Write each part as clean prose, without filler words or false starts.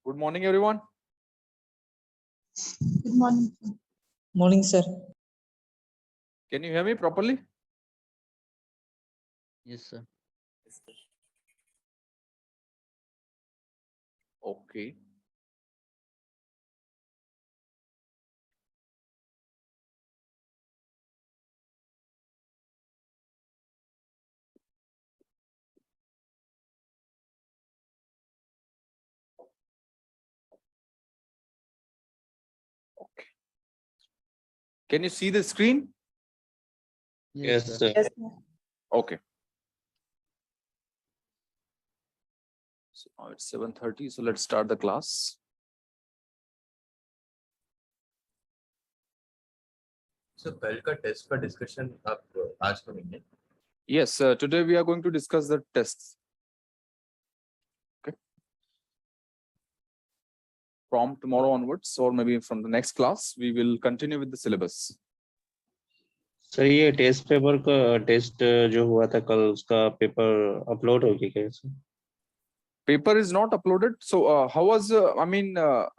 Good morning, everyone. Good morning. Morning, sir. Can you hear me properly? Yes, sir. Okay. Okay. Can you see the screen? Yes, sir. Yes, sir. Okay. So now it's 7:30, so let's start the class. So कल का test का discussion आप आज करेंगे? Yes, today we are going to discuss the tests. Okay. From tomorrow onwards, or maybe from the next class, we will continue with the syllabus. Sir ये test paper का test जो हुआ था कल उसका पेपर अपलोड हो गया क्या sir? Paper is not uploaded. So how was,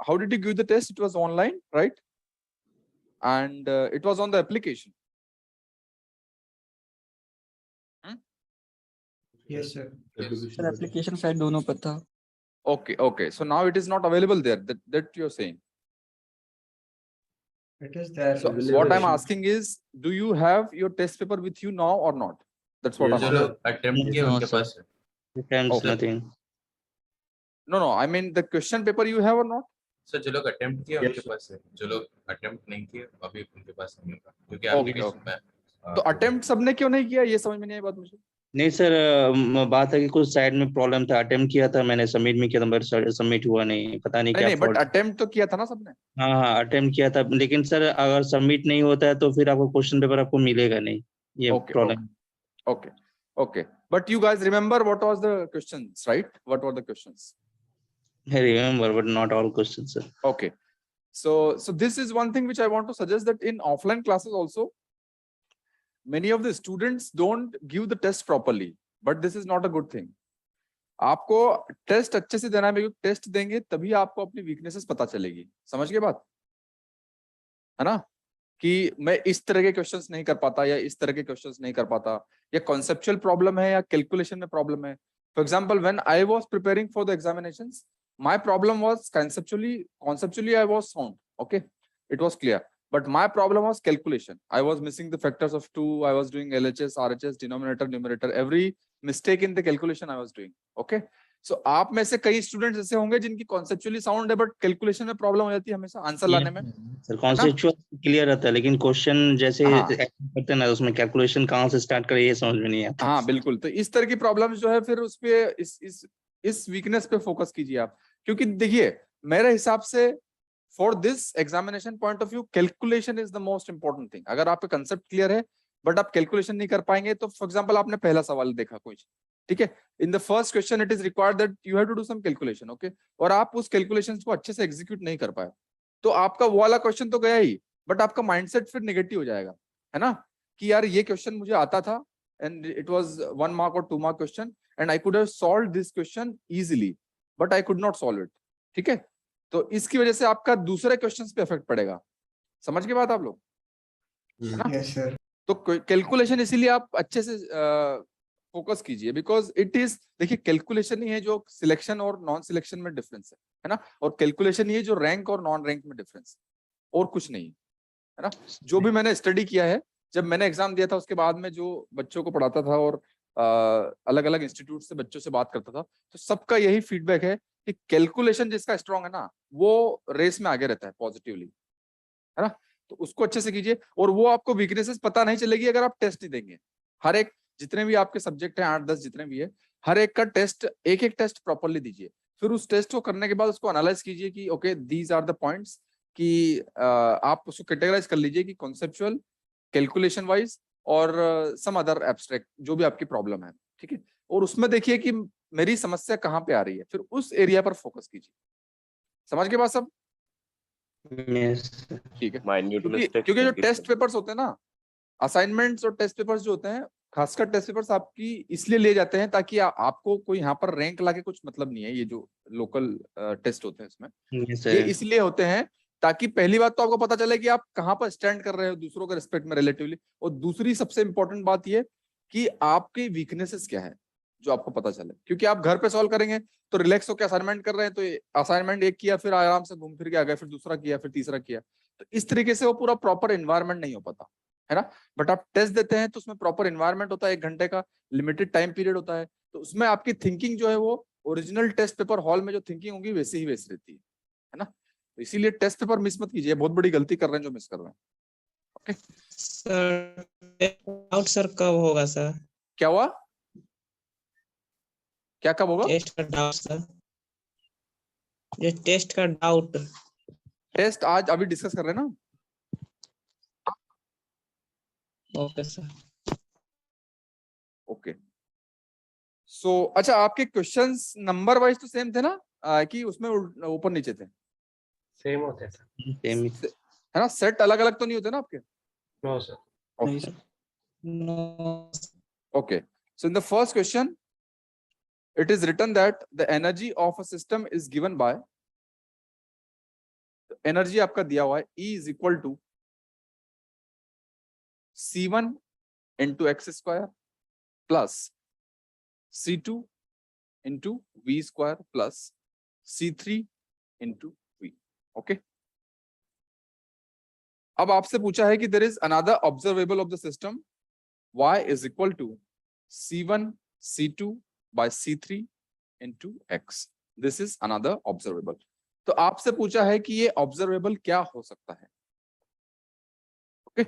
how did you give the test? It was online, right? And it was on the application. Yes, sir. Sir, application side दोनों पर था. Okay, okay. So now it is not available there. That you're saying. It is there. So what I'm asking is, do you have your test paper with you now or not? That's what I'm जो asking. लोग attempt किए No, उनके sir. पास है। Attempts Okay. nothing. No, I mean the question paper you have or not? Sir जो लोग attempt किए उनके पास है, जो लोग अटेम्प्ट नहीं किए अभी उनके पास नहीं होगा, क्योंकि Okay, एप्लीकेशन में तो अटेम्प्ट सबने क्यों नहीं किया, ये समझ में नहीं आई बात मुझे. नहीं सर, बात है कि कुछ साइड में प्रॉब्लम था. अटेम्प्ट किया था मैंने, सबमिट में किया था बट सबमिट हुआ नहीं. पता नहीं क्या नहीं, बट fault. अटेम्प्ट तो किया था ना सबने. हाँ अटेम्प्ट किया था, लेकिन सर अगर सबमिट नहीं होता है तो फिर आपको क्वेश्चन पेपर आपको मिलेगा नहीं. ये Okay, problem. Okay. But you guys remember what was the questions, right? What were the questions? I remember, but not all questions, sir. Okay. So this is one thing which I want to suggest, that in offline classes also, many of the students don't give the test properly, but this is not a good thing. आपको test अच्छे से देना है, क्योंकि test देंगे तभी आपको अपनी वीकनेसेस पता चलेगी. समझ गए बात, है ना? कि मैं इस तरह के क्वेश्चंस नहीं कर पाता या इस तरह के क्वेश्चंस नहीं कर पाता, या कॉन्सेप्चुअल प्रॉब्लम है या कैलकुलेशन में प्रॉब्लम है. For example, when I was preparing for the examinations, my problem was conceptually I was sound, okay, it was clear, but my problem was calculation. I was missing the factors of 2. I was doing LHS, RHS, denominator, numerator, every mistake in the calculation I was doing. Okay, so आप में से कई students ऐसे होंगे जिनकी conceptually sound है, but calculation में problem हो जाती है हमेशा आंसर लाने में. सर कॉन्सेप्चुअल क्लियर रहता है, लेकिन क्वेश्चन जैसे हाँ. करते हैं ना, उसमें कैलकुलेशन कहाँ से स्टार्ट करें ये समझ में नहीं आता. हाँ बिल्कुल. तो इस तरह की प्रॉब्लम्स जो है, फिर उस पे इस वीकनेस पे फोकस कीजिए आप, क्योंकि देखिए मेरे हिसाब से for this examination point of view, calculation is the most important thing. अगर आपका कंसेप्ट क्लियर है बट आप कैलकुलेशन नहीं कर पाएंगे, तो फॉर एग्जांपल आपने पहला सवाल देखा कुछ, ठीक है, in the first question it is required that you have to do some calculation, okay, और आप उस कैलकुलेशंस को अच्छे से एग्जीक्यूट नहीं कर पाए, तो आपका वो वाला क्वेश्चन तो गया ही, बट आपका माइंडसेट फिर नेगेटिव हो जाएगा, है ना, कि यार ये क्वेश्चन मुझे आता था and it was 1 mark or 2 mark question and I could have solved this question easily, but I could not solve it. ठीक है, तो इसकी वजह से आपका दूसरे क्वेश्चंस पे इफेक्ट पड़ेगा. समझ के बात आप लोग, है ना? Yes, sir. तो कैलकुलेशन इसीलिए आप अच्छे से फोकस कीजिए, बिकॉज इट इज, देखिए कैलकुलेशन ही है जो सिलेक्शन और नॉन सिलेक्शन में डिफरेंस है ना, और कैलकुलेशन ही है जो रैंक और नॉन रैंक में डिफरेंस, और कुछ नहीं, है ना. जो भी मैंने स्टडी किया है, जब मैंने एग्जाम दिया था उसके बाद में जो बच्चों को पढ़ाता था और अलग अलग इंस्टीट्यूट से बच्चों से बात करता था, तो सबका यही फीडबैक है कि कैलकुलेशन जिसका स्ट्रांग है ना, वो रेस में आगे रहता है पॉजिटिवली, है ना. तो उसको अच्छे से कीजिए, और वो आपको वीकनेसेस पता नहीं चलेगी अगर आप टेस्ट नहीं देंगे. हर एक, जितने भी आपके सब्जेक्ट हैं 8-10 जितने भी है, हर एक का टेस्ट, एक टेस्ट प्रॉपरली दीजिए. फिर उस टेस्ट को करने के बाद उसको एनालाइज कीजिए कि okay these are the points, कि आप उसको कैटेगराइज कर लीजिए कि कॉन्सेप्चुअल, कैलकुलेशन वाइज और सम अदर एब्स्ट्रैक्ट, जो भी आपकी प्रॉब्लम है, ठीक है, और उसमें देखिए कि मेरी समस्या कहाँ पे आ रही है, फिर उस एरिया पर फोकस कीजिए. समझ के बाद सब ठीक है. क्योंकि जो टेस्ट पेपर्स होते हैं ना, असाइनमेंट्स और टेस्ट पेपर्स जो होते हैं, खासकर टेस्ट पेपर्स आपकी इसलिए लिए जाते हैं ताकि आपको कोई यहाँ पर रैंक लाके कुछ मतलब नहीं है। ये जो लोकल टेस्ट होते हैं इसमें Yes, ये sir. इसलिए होते हैं ताकि पहली बात तो आपको पता चले कि आप कहाँ पर स्टैंड कर रहे हो दूसरों के रिस्पेक्ट में रिलेटिवली, और दूसरी सबसे इंपॉर्टेंट बात ये कि आपके वीकनेसेस क्या है जो आपको पता चले। क्योंकि आप घर पे सॉल्व करेंगे तो रिलैक्स होकर असाइनमेंट कर रहे हैं, तो असाइनमेंट एक किया फिर आराम से घूम फिर के आ गए, फिर दूसरा किया, फिर तीसरा किया, तो इस तरीके से वो पूरा प्रॉपर एनवायरनमेंट नहीं हो पाता है ना। बट आप टेस्ट देते हैं तो उसमें प्रॉपर एनवायरनमेंट होता है, 1 घंटे का लिमिटेड टाइम पीरियड होता है, तो उसमें आपकी थिंकिंग जो है वो ओरिजिनल टेस्ट पेपर हॉल में जो थिंकिंग होगी वैसे ही वैसी रहती है ना। तो इसीलिए टेस्ट पेपर मिस मत कीजिए, बहुत बड़ी गलती कर रहे हैं जो मिस कर रहे हैं। ओके सर डाउट सर कब होगा सर? क्या हुआ? क्या कब होगा? टेस्ट का डाउट सर, ये टेस्ट का डाउट। टेस्ट आज अभी डिस्कस कर रहे हैं ना। Okay sir. ओके सो अच्छा, आपके क्वेश्चंस नंबर वाइज तो सेम थे ना, कि उसमें ऊपर नीचे थे? सेम होते हैं सर। Same. है ना, सेट अलग अलग तो नहीं होते ना आपके? No sir. नहीं sir. No Okay, so in the first question, it is written that the energy of a system is given by, energy आपका दिया हुआ है E is equal to C1 into x square plus C2 into V square plus C3 into V. Okay. अब आपसे पूछा है कि there is another observable of the system y is equal to C1 C2 by C3 into x. This is another observable. तो आपसे पूछा है कि ये ऑब्जर्वेबल क्या हो सकता है। ओके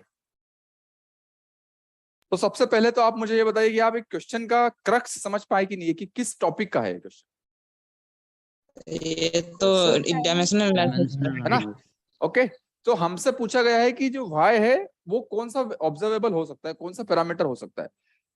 तो सबसे पहले तो आप मुझे ये बताइए कि आप एक क्वेश्चन का क्रक्स समझ पाए कि नहीं है कि किस टॉपिक का है क्वेश्चन? ये तो डायमेंशनल है ना। ओके तो हमसे पूछा गया है कि जो y है वो कौन सा ऑब्जर्वेबल हो सकता है, कौन सा पैरामीटर हो सकता है।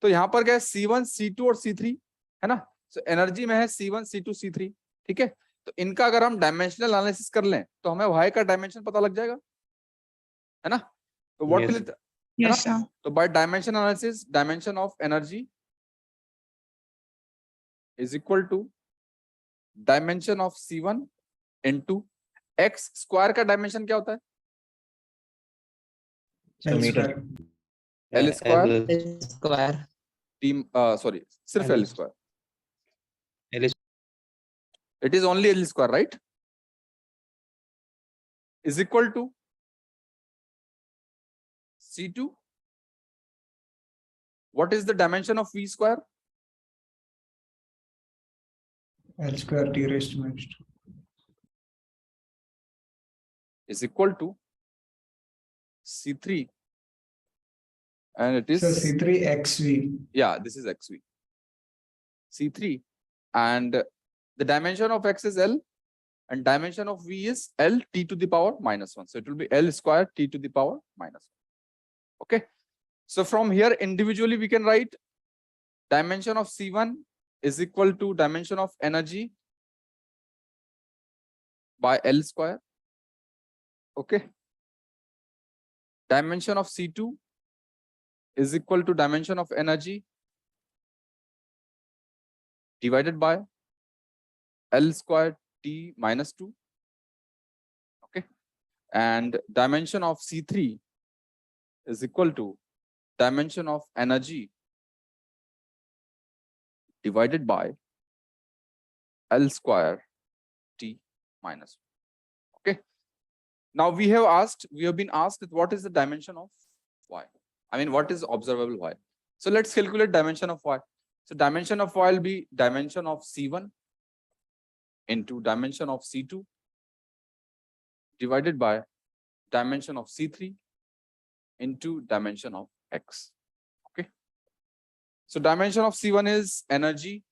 तो यहाँ पर क्या है C1 C2 और C3 है ना। तो एनर्जी में है C1 C2 C3, ठीक है। तो इनका अगर हम डायमेंशनल एनालिसिस कर लें तो हमें y का डायमेंशन पता लग जाएगा, है ना। तो व्हाट विल इट, है ना। तो by dimension analysis dimension of energy is equal to dimension of C1 into x square का डायमेंशन क्या होता है? Metre L square square team sorry सिर्फ L L square, L is it is only L square, right? Is equal to C2. What is the dimension of V square? L square t raised to minus 2. Is equal to C3, and it is So C3 xv. yeah, this is xv. C3, and the dimension of x is L, and dimension of V is L t to the power minus 1. So it will be L square t to the power minus 1. Okay. So from here individually we can write dimension of C1 is equal to dimension of energy by L square. Okay. Dimension of C2 is equal to dimension of energy divided by L square t minus 2. Okay. And dimension of C3 is equal to dimension of energy divided by L square t minus 1. Okay. Now we have been asked that what is the dimension of y? I mean, what is observable y? So let's calculate dimension of y. So dimension of y will be dimension of C1 into dimension of C2 divided by dimension of C3 into dimension of x. Okay. So dimension of C1 is energy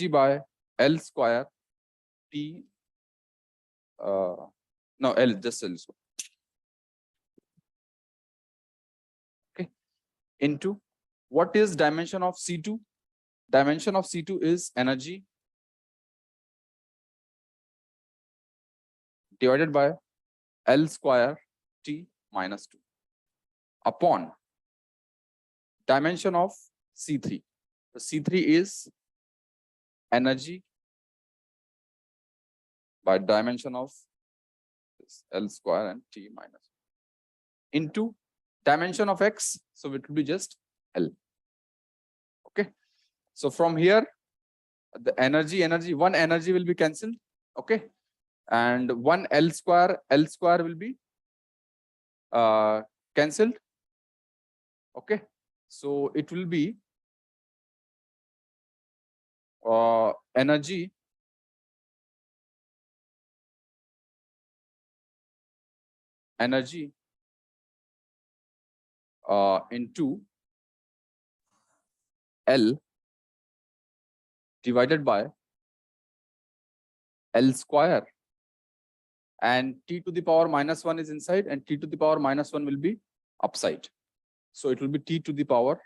by L square t no L, just L square. Okay. Into what is dimension of C2? Dimension of C2 is energy divided by L square t minus 2 upon dimension of C3. So C3 is energy by dimension of this L square and T minus into dimension of X. So it will be just L. Okay. So from here, the one energy will be cancelled. Okay. And one L square will be cancelled. Okay. So it will be energy into L divided by L square, and T to the power minus 1 is inside and T to the power minus 1 will be upside. So it will be T to the power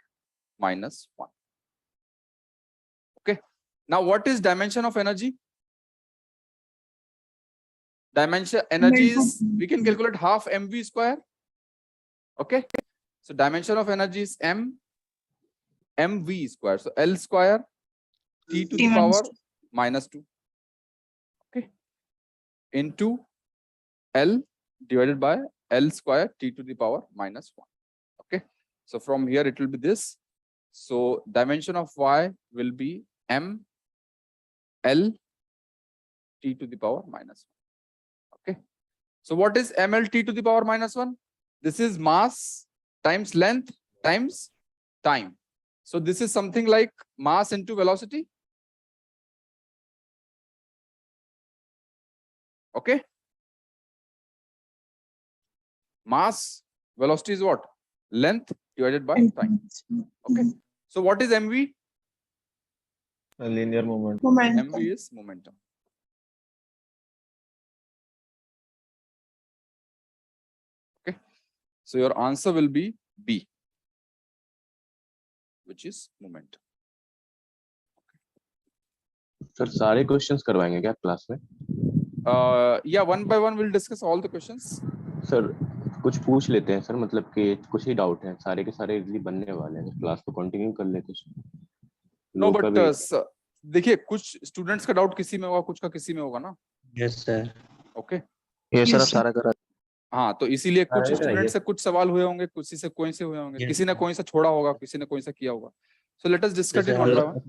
minus 1. Okay. Now what is dimension of energy? Dimension energy is, we can calculate half mv square. Okay. So dimension of energy is mv square. So L square T to the power minus 2. Okay. Into L divided by L square T to the power minus 1. Okay. So from here it will be this. So dimension of y will be m L T to the power minus 1. Okay. So what is ml T to the power minus 1? This is mass times length times time. So this is something like mass into velocity. Okay. Mass, velocity is what? Length divided by time. Okay. So what is mv? A linear moment. mv is momentum. Okay. So your answer will be B, which is momentum. Sir सारे questions करवाएंगे क्या class में? Yeah, one by one we'll discuss all the questions. Sir कुछ पूछ लेते हैं sir, मतलब कि कुछ ही डाउट हैं, सारे के सारे इजीली बनने वाले हैं, क्लास को कंटिन्यू कर ले कुछ. No, but देखिए कुछ स्टूडेंट्स का डाउट किसी में होगा, कुछ का किसी में होगा ना. Yes sir. Okay. ये सर सारा करा. हाँ, तो इसीलिए कुछ सारे स्टूडेंट कराइए. से कुछ सवाल हुए होंगे, किसी से कोई से हुए होंगे, Yes, किसी ने sir. कोई सा छोड़ा होगा, किसी ने कोई सा किया होगा. So let us discuss it one by one.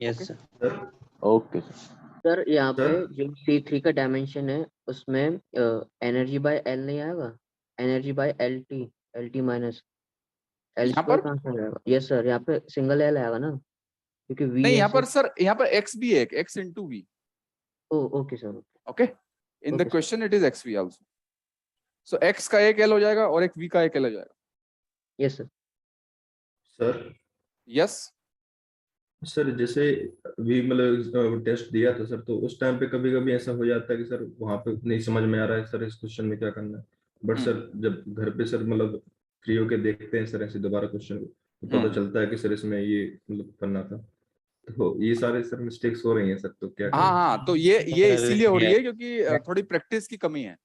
Yes sir. Okay sir. Sir यहाँ पे जो C3 का डायमेंशन है उसमें एनर्जी बाय एल नहीं आएगा, energy by L T minus L यहाँ स्क्वायर पर? कहाँ से आएगा? यस सर, यहाँ पे सिंगल एल आएगा ना, क्योंकि वी नहीं, यहाँ पर सर, यहाँ पर x भी है, x into v. Okay sir. Okay. In the Okay, sir. question it is xv also. So x का एक l हो जाएगा और एक v का एक l हो जाएगा. Yes sir. Sir Yes. Sir जैसे भी मतलब टेस्ट दिया था सर, तो उस टाइम पे कभी कभी ऐसा हो जाता है कि सर वहां पे नहीं समझ में आ रहा है सर इस क्वेश्चन में क्या करना है, बट सर जब घर पे सर मतलब फ्री होके देखते हैं सर ऐसे दोबारा क्वेश्चन को, तो पता चलता है कि सर इसमें ये मतलब करना था. तो ये सारे सर मिस्टेक्स हो रही हैं सर, तो क्या हाँ करें? हाँ, तो ये इसीलिए हो रही है क्योंकि थोड़ी प्रैक्टिस की कमी है.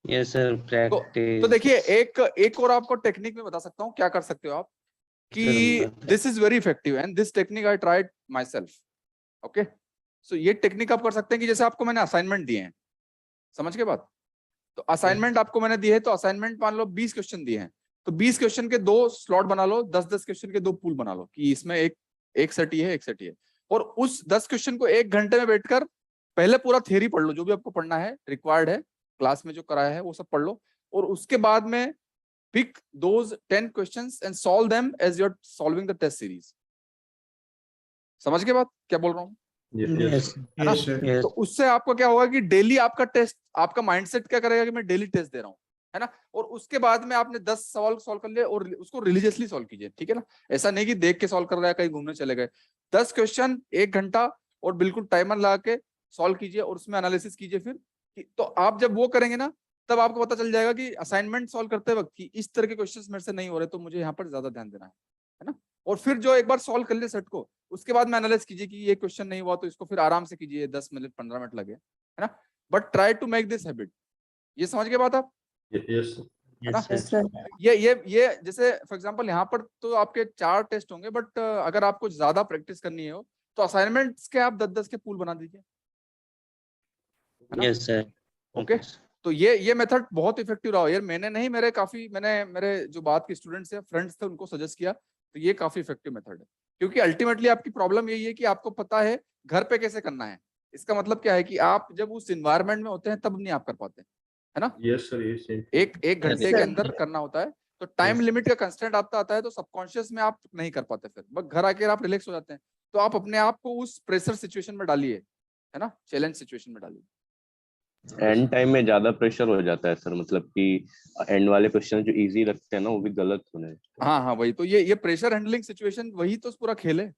Yes sir. Practice. तो देखिए एक और आपको टेक्निक में बता सकता हूँ क्या कर सकते हो आप, कि this is very effective and this technique I tried myself. Okay. So ये टेक्निक आप कर सकते हैं कि जैसे आपको मैंने असाइनमेंट दिए हैं, समझ के बात, तो असाइनमेंट आपको मैंने दिए है, तो असाइनमेंट मान लो 20 क्वेश्चन दिए हैं, तो 20 क्वेश्चन के 2 स्लॉट बना लो, 10-10 क्वेश्चन के 2 पूल बना लो, कि इसमें एक सेट ये है, एक सेट ये, और उस 10 क्वेश्चन को 1 घंटे में बैठकर पहले पूरा थ्योरी पढ़ लो, जो भी आपको पढ़ना है, रिक्वायर्ड है, क्लास में जो कराया है वो सब पढ़ लो, और उसके बाद में pick those 10 questions and solve them as you're solving the test series. समझ के बात क्या बोल रहा हूँ? Yes. है ना? Yes, sir. Yes. तो उससे आपको क्या होगा कि डेली आपका टेस्ट, आपका माइंडसेट क्या करेगा कि मैं डेली टेस्ट दे रहा हूँ, है ना? और उसके बाद में आपने 10 सवाल सॉल्व कर लिए और उसको रिलीजियसली सॉल्व कीजिए, ठीक है ना? ऐसा नहीं कि देख के सॉल्व कर रहा है, कहीं घूमने चले गए. 10 क्वेश्चन 1 घंटा और बिल्कुल टाइमर लगा के सॉल्व कीजिए और उसमें एनालिसिस कीजिए. फिर तो आप जब वो करेंगे ना, तब आपको पता चल जाएगा कि असाइनमेंट सॉल्व करते वक्त कि इस तरह के क्वेश्चंस मेरे से नहीं हो रहे, तो मुझे यहाँ पर ज्यादा ध्यान देना है ना? और फिर जो एक बार सॉल्व कर ले सेट को, उसके बाद में एनालाइज कीजिए कि ये क्वेश्चन नहीं हुआ, तो इसको फिर आराम से कीजिए, 10 मिनट 15 मिनट लगे, है ना? But try to make this habit. ये समझ के बात आप? यस ना? Yes, sir. ये जैसे फॉर एग्जांपल यहाँ पर तो आपके 4 टेस्ट होंगे, बट अगर आपको ज्यादा प्रैक्टिस करनी हो तो असाइनमेंट्स के आप 10-10 के पूल बना दीजिए, है ना? Yes, sir. Okay, sir. तो ये मेथड बहुत इफेक्टिव रहा यार। मैंने नहीं, मेरे जो बात के स्टूडेंट्स हैं, फ्रेंड्स थे, उनको सजेस्ट किया, तो ये काफी इफेक्टिव मेथड है। क्योंकि अल्टीमेटली आपकी प्रॉब्लम यही है कि आपको पता है घर पे कैसे करना है। इसका मतलब क्या है कि आप जब उस एनवायरनमेंट में होते हैं तब नहीं आप कर पाते, है ना? यस सर, यस एक घंटे के अंदर करना होता है, तो टाइम Yes. लिमिट का कंस्ट्रेंट आता है, तो सबकॉन्शियस में आप नहीं कर पाते, फिर बस घर आके आप रिलैक्स हो जाते हैं। तो आप अपने आप को उस प्रेशर सिचुएशन में डालिए, है ना, चैलेंज सिचुएशन में डालिए। एंड टाइम में ज्यादा प्रेशर हो जाता है सर, मतलब कि एंड वाले क्वेश्चन जो इजी लगते हैं ना वो भी गलत होने हैं। हाँ, वही तो, ये प्रेशर हैंडलिंग सिचुएशन, वही तो पूरा खेल है।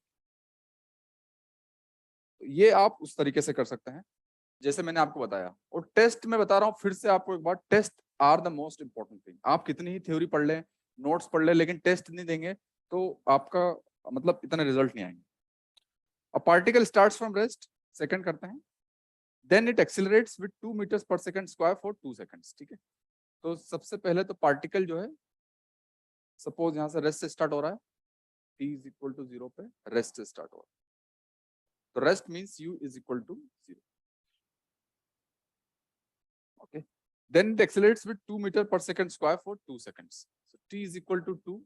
तो ये आप उस तरीके से कर सकते हैं जैसे मैंने आपको बताया। और टेस्ट में बता रहा हूँ फिर से आपको एक बार, test are the most important thing. आप कितनी ही थ्योरी पढ़ लें, नोट्स पढ़ लें, लेकिन टेस्ट नहीं देंगे तो आपका मतलब इतने रिजल्ट नहीं आएंगे। A particle starts from rest, second करते हैं, देन इट एक्सिलरेट्स विद 2 मीटर्स पर सेकंड स्क्वायर फॉर 2 सेकंड्स। ठीक है, तो सबसे पहले तो पार्टिकल जो है, सपोज यहाँ से रेस्ट से स्टार्ट हो रहा है, t इज इक्वल टू 0 पे रेस्ट से स्टार्ट हो रहा है, तो rest means u is equal to 0। okay, then it accelerates with 2 meter per second square for 2 seconds, so t is equal to 2,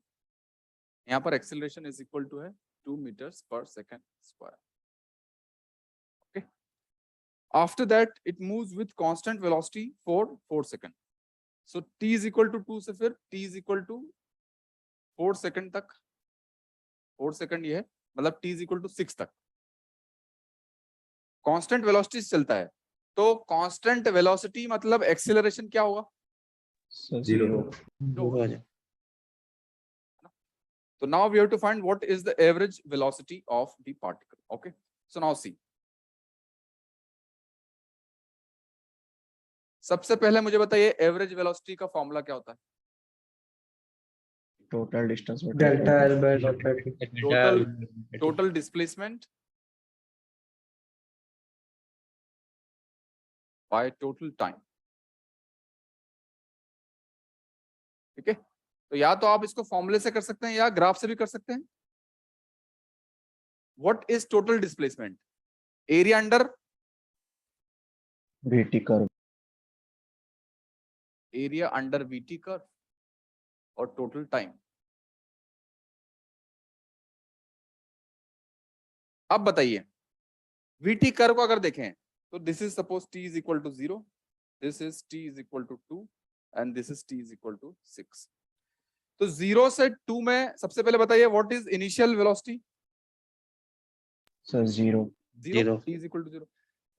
यहाँ पर acceleration is equal to है 2 meters per second square। okay, after that it moves with constant velocity for 4 seconds, so t is equal to 2 से फिर t is equal to 4 second तक, 4 second ये है, मतलब t is equal to 6 तक constant velocity से चलता है। तो कांस्टेंट वेलोसिटी मतलब एक्सीलरेशन क्या होगा? 0। So now we have to find what is the average velocity of the particle. Okay, so now see, सबसे पहले मुझे बताइए एवरेज वेलोसिटी का फॉर्मूला क्या होता है? Total distance. Delta L by delta T. Total displacement by total time. ठीक है, तो या तो आप इसको फॉर्मूले से कर सकते हैं या ग्राफ से भी कर सकते हैं। What is total displacement? Area under VT curve. Area under VT curve और टोटल टाइम। अब बताइए वीटी कर्व को अगर देखें तो this is suppose t is equal to 0, this is t is equal to 2 and this is t is equal to 6। तो 0 से 2 में सबसे पहले बताइए what is initial velocity? So 0. 0, t is equal to 0।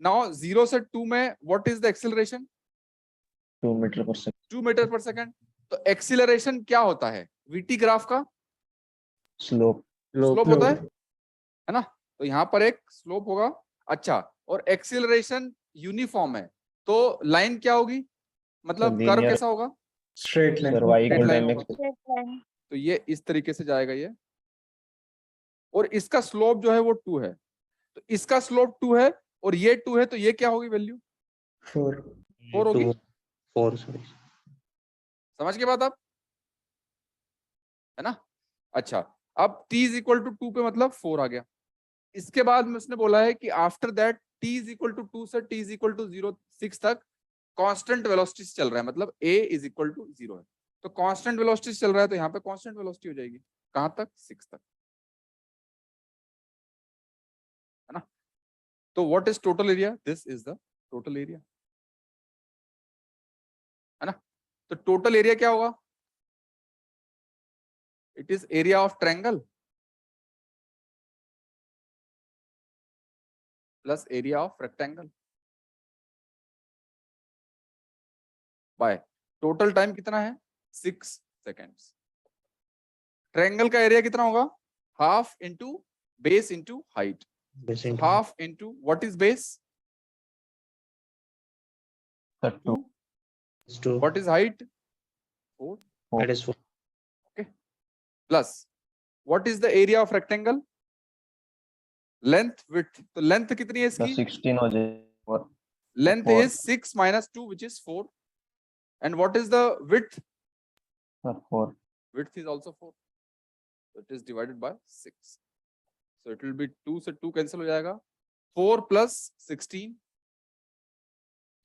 Now 0 से 2 में what is the acceleration? 2 meter per second. 2 metre per second. तो acceleration क्या होता है वीटी ग्राफ का? Slope. स्लोप होता है ना? तो यहाँ पर एक स्लोप होगा। अच्छा, और एक्सीलरेशन यूनिफॉर्म है तो लाइन क्या होगी, मतलब So कर्व linear. कैसा होगा? Straight Sir, line. y Straight equal to line mx. तो ये इस तरीके से जाएगा ये, और इसका स्लोप जो है वो 2 है, तो इसका स्लोप 2 है और ये 2 है, तो ये क्या होगी वैल्यू? 4। 4 होगी। 4, sorry. समझ के बात आप, है ना? अच्छा, अब t इज इक्वल टू 2 पे मतलब 4 आ गया। इसके बाद में उसने बोला है कि after that t is equal to 2 से t इज इक्वल टू 0 6 तक कांस्टेंट वेलोसिटी से चल रहा है, मतलब a इज इक्वल टू 0 है। तो कांस्टेंट वेलोसिटी से चल रहा है तो यहाँ पे कांस्टेंट वेलोसिटी हो जाएगी, कहां तक? 6 तक, है ना? तो what is total area? This is the total area, है ना? तो टोटल एरिया क्या होगा? It is area of triangle plus area of rectangle by total time कितना है? 6 सेकेंड्स। ट्रायंगल का एरिया कितना होगा? Half into base into height. Half into what is base? 2। 2. What is height? 4। That is 4. Plus what is the area of rectangle? Length width, तो length कितनी है इसकी? 16 हो जाएगा. Length 4. Is 6 minus 2 which is 4, And what is the width? 4. Width is also 4. So it is divided by 6. So it will be 2 से 2 cancel हो जाएगा. 4 plus 16.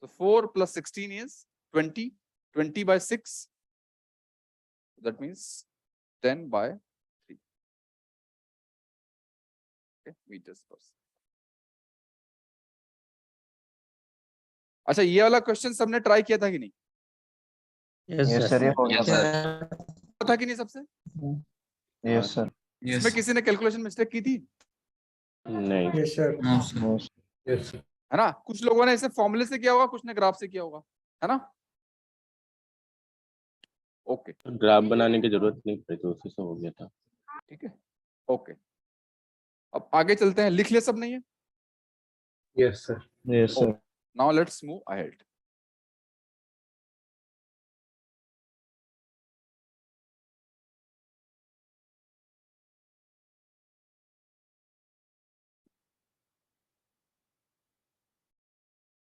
So 4 plus 16 is 20. 20 by 6. That means 10 by 3. Okay, meters per second. अच्छा, ये वाला question सबने try किया था कि नहीं? Yes sir, ये हो गया सर. था कि नहीं सबसे? Yes sir. इसमें किसी ने कैलकुलेशन मिस्टेक की थी? नहीं, Yes sir. Yes, sir. है ना? कुछ लोगों ने इसे फॉर्मूले से किया होगा, कुछ ने ग्राफ से किया होगा, है ना? ओके, ग्राफ बनाने की जरूरत नहीं पड़ी तो उसी से हो गया था. ठीक है, ओके. अब आगे चलते हैं. लिख लिया सब नहीं है? Yes, sir. Yes sir. Now let's move ahead.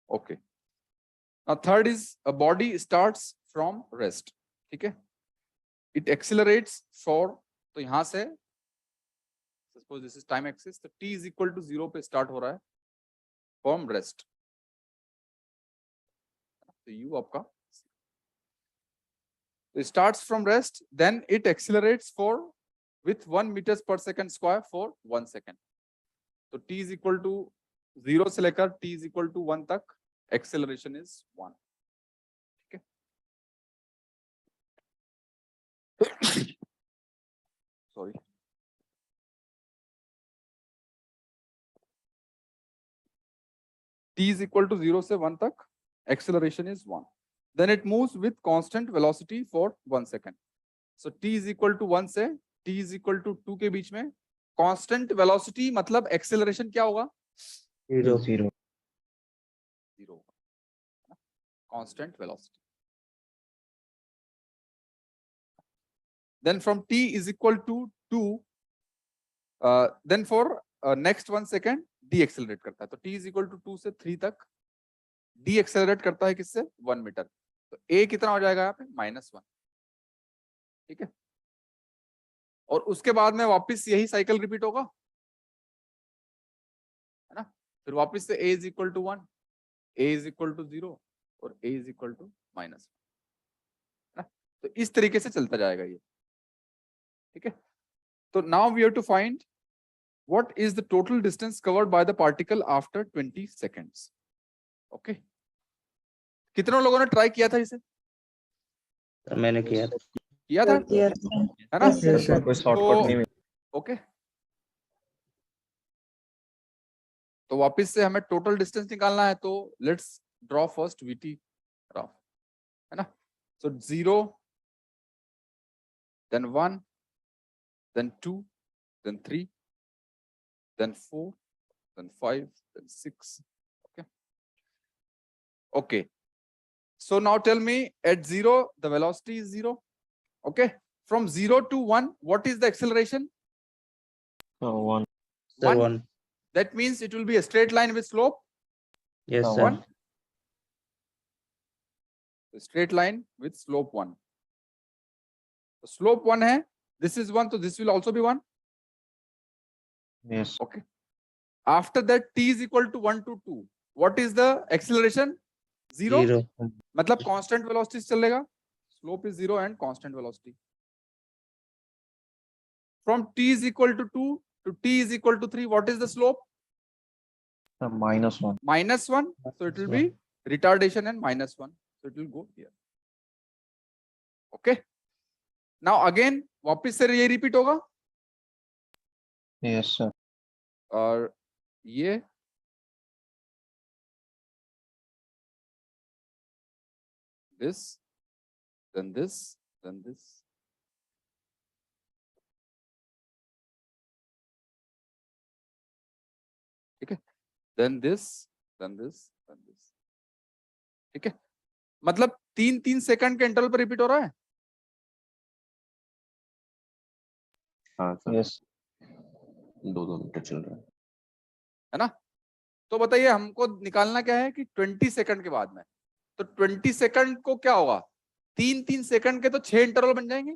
Okay. Now third is a body starts from rest. ठीक है? It accelerates for, तो यहां से suppose this is time axis, तो t is equal to 0 पे start हो रहा है from rest. तो u आपका it starts from rest, then it accelerates for with 1 meters per second square for 1 second. तो t is equal to 0 से लेकर t is equal to 1 तक acceleration is 1. ठीक है? Sorry. T is equal to 0 से 1 तक acceleration is 1. Then it moves with constant velocity for 1 second. So t is equal to 1 से t is equal to 2 के बीच में constant velocity मतलब acceleration क्या होगा? 0. 0 होगा. Constant velocity. Then from t is equal to 2, then for next 1 second deaccelerate करता है. तो t is equal to 2 से 3 तक deaccelerate करता है किससे? 1 मीटर. तो a कितना हो जाएगा यहाँ पे? -1. ठीक है? और उसके बाद में वापस यही साइकिल रिपीट होगा, है ना? फिर वापस से a is equal to 1, a is equal to 0 और a is equal to -1, है ना? तो इस तरीके से चलता जाएगा ये. ठीक है? तो now we have to find what is the total distance covered by the particle after 20 seconds. Okay? कितने लोगों ने ट्राई किया था इसे? मैंने किया था. किया था, है ना? Yes sir. कोई शॉर्टकट नहीं मिला. ओके, तो वापस से हमें टोटल डिस्टेंस निकालना है, तो let's draw first VT graph, है ना? So 0, then 1, then 2, then 3, then 4, then 5, then 6. Okay. Okay. So now tell me, at 0 the velocity is 0. Okay. From 0 to 1, what is the acceleration? 1. Sir, 1. 1. That means it will be a straight line with slope. Yes, sir. 1. A straight line with slope 1. The slope 1 है. This is 1, so this will also be 1. Yes. Okay. After that, t is equal to 1 to 2. What is the acceleration? 0. 0. मतलब constant velocity से चलेगा. Slope is 0 and constant velocity. From t is equal to 2 to t is equal to 3, what is the slope? -1. -1. So it will be retardation and -1. So it will go here. Okay. Now again, वापस से ये repeat होगा. Yes sir. और ये this, then this, then this. ठीक है? Then this, then this, then this. ठीक है? मतलब 3-3 सेकंड के इंटरवल पर रिपीट हो रहा है. हाँ सर. Yes. 2-2 मीटर चल रहा है. है ना? तो बताइए हमको निकालना क्या है कि 20 सेकंड के बाद में, तो 20 सेकंड को क्या होगा? 3-3 सेकंड के तो 6 इंटरवल बन जाएंगे,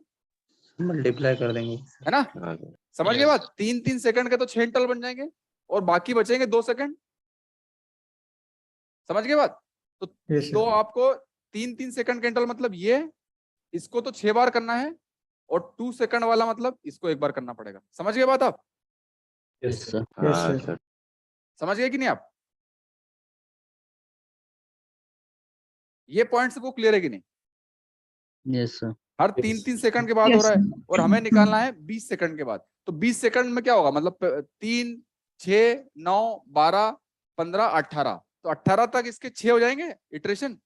मल्टीप्लाई कर देंगे। है ना? हाँ सर। समझ गए बात? 3-3 सेकंड के तो 6 इंटरवल बन जाएंगे और बाकी बचेंगे 2 सेकंड। समझ गए बात? तो आपको 3-3 सेकंड का इंटरवल मतलब ये, इसको तो 6 बार करना है और 2 सेकंड वाला मतलब इसको 1 बार करना पड़ेगा। समझ गए बात आप? Yes sir. हाँ सर। समझ गए कि नहीं आप? ये पॉइंट सबको क्लियर है कि नहीं? Yes sir. हर 3-3 सेकंड के बाद हो रहा है और हमें निकालना है 20 सेकंड के बाद। तो 20 सेकंड में क्या होगा? मतलब 3, 6, 9, 12, 15, 18, तो 18 तक इसके 6 हो जाएंगे इटरेशन,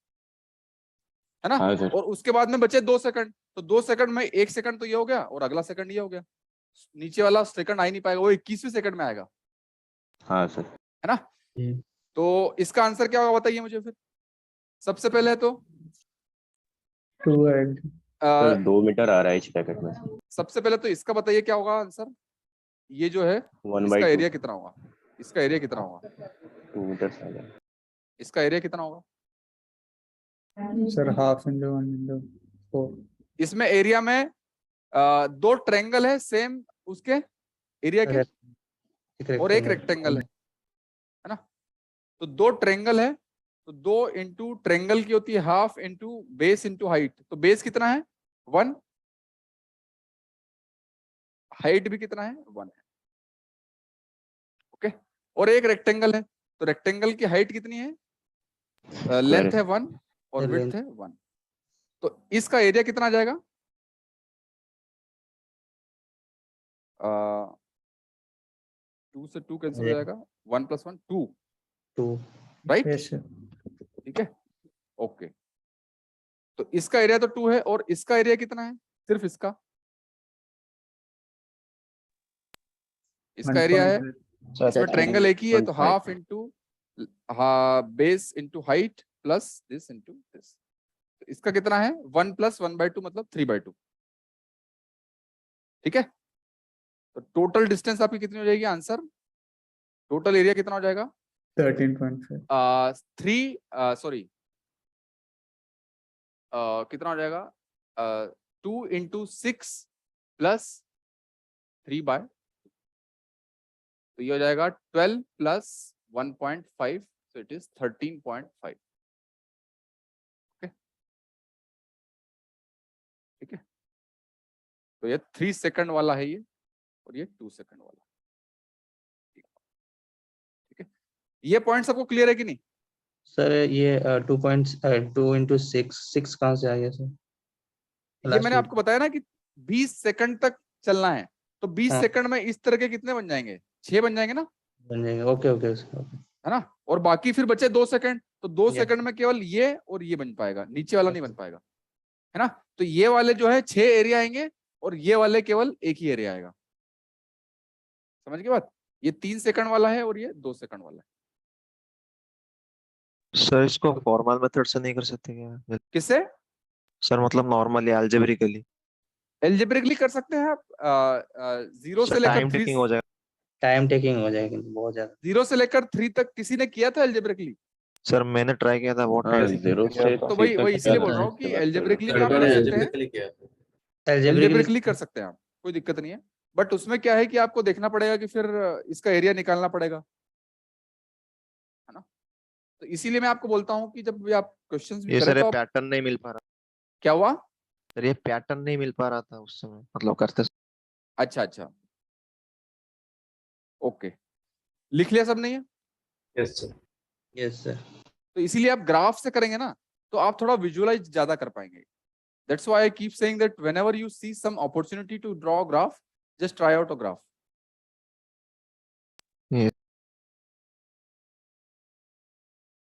है ना? हाँ सर। और उसके बाद में बचे 2 सेकंड, तो 2 सेकंड में 1 सेकंड तो ये हो गया और अगला सेकंड ये हो गया, नीचे वाला सेकंड आ ही नहीं पाएगा, वो 21वें सेकंड में आएगा, हाँ सर। है ना? तो इसका आंसर क्या होगा बताइए मुझे फिर। सबसे पहले तो 2 2 मीटर आ रहा है इस पैकेट में। सबसे पहले तो इसका बताइए क्या होगा आंसर। ये जो है 1/2 इसका एरिया कितना होगा? इसका एरिया कितना होगा? 2 मीटर आ रहा है। इसका एरिया कितना होगा? Sir half into 1 into 4। इसमें एरिया में 2 ट्रायंगल है सेम उसके एरिया के और एक रेक्टेंगल है ना? तो 2 ट्रायंगल है, तो 2 इंटू ट्रायंगल की होती है half into base into height. तो बेस कितना है? 1, हाइट भी कितना है? 1 है। ओके, और एक रेक्टेंगल है, तो रेक्टेंगल की हाइट कितनी है? लेंथ है 1 और विड्थ है 1। तो इसका एरिया कितना आ जाएगा? 2 से 2 कैंसिल हो जाएगा, 1 + 1 2, राइट? ठीक है, ओके। तो इसका एरिया तो 2 है और इसका एरिया कितना है? सिर्फ इसका एरिया है, इसमें ट्रायंगल एक ही है, तो half into base into height plus this into this. तो इसका कितना है? 1 + 1/2 मतलब 3/2। ठीक है, तो टोटल डिस्टेंस आपकी कितनी हो जाएगी? आंसर टोटल एरिया कितना हो जाएगा? 13.5। 3 सॉरी कितना हो जाएगा? 2 × 6 + 3/2, तो ये हो जाएगा 12 + 1.5, so it is 13.5। ठीक है, तो ये 3 सेकंड वाला है ये और ये 2 सेकंड वाला। ठीक है, ये पॉइंट सबको क्लियर है कि नहीं? सर ये 2 × 6 कहाँ से आ गया सर? ये मैंने आपको बताया ना कि 20 सेकंड तक चलना है, तो 20 हाँ। सेकंड में इस तरह के कितने बन जाएंगे? 6 बन जाएंगे ना, बन जाएंगे। ओके ओके है ना? और बाकी फिर बचे 2 सेकंड, तो 2 Yes. सेकंड में केवल ये और ये बन पाएगा, नीचे वाला नहीं बन पाएगा, है ना? तो ये वाले जो है 6 एरिया आएंगे और ये वाले केवल एक ही एरिया आएगा। समझ गए बात? ये 3 सेकंड वाला है और ये 2 सेकंड वाला है। सर इसको फॉर्मल मेथड से नहीं कर सकते क्या? किससे? सर मतलब नॉर्मली अलजेब्रिकली एल्जेब्रिकली कर सकते हैं आप। 0 से लेकर टाइम 3, टेकिंग हो जाएगा। टाइम टेकिंग हो जाएगी बहुत ज्यादा। 0 से लेकर 3 तक किसी ने किया था एल्जेब्रिकली? सर मैंने ट्राई किया था बहुत हाँ, टाइम 0 से तो वही 3 तक इसीलिए बोल किया रहा था, हूँ कि उसके बाद एल्जेब्रिकली भी फिर आप कर सकते हैं, एल्जेब्रिकली एल्जेब्रिकली कर सकते हैं आप, कोई दिक्कत नहीं है। बट उसमें क्या है कि आपको देखना पड़ेगा कि फिर इसका एरिया निकालना पड़ेगा, है ना? तो इसीलिए मैं आपको बोलता हूँ कि जब भी आप क्वेश्चंस भी ये करें सर तो आप, पैटर्न नहीं मिल पा रहा। क्या हुआ? सर ये पैटर्न नहीं मिल पा रहा था उस समय, मतलब करते अच्छा अच्छा, ओके, लिख लिया सब? नहीं है? Yes sir. Yes sir. तो इसीलिए आप ग्राफ से करेंगे ना, तो आप थोड़ा विजुअलाइज ज्यादा कर पाएंगे। That's why I keep saying that whenever you see some opportunity to draw a graph, just try out a graph. Yeah.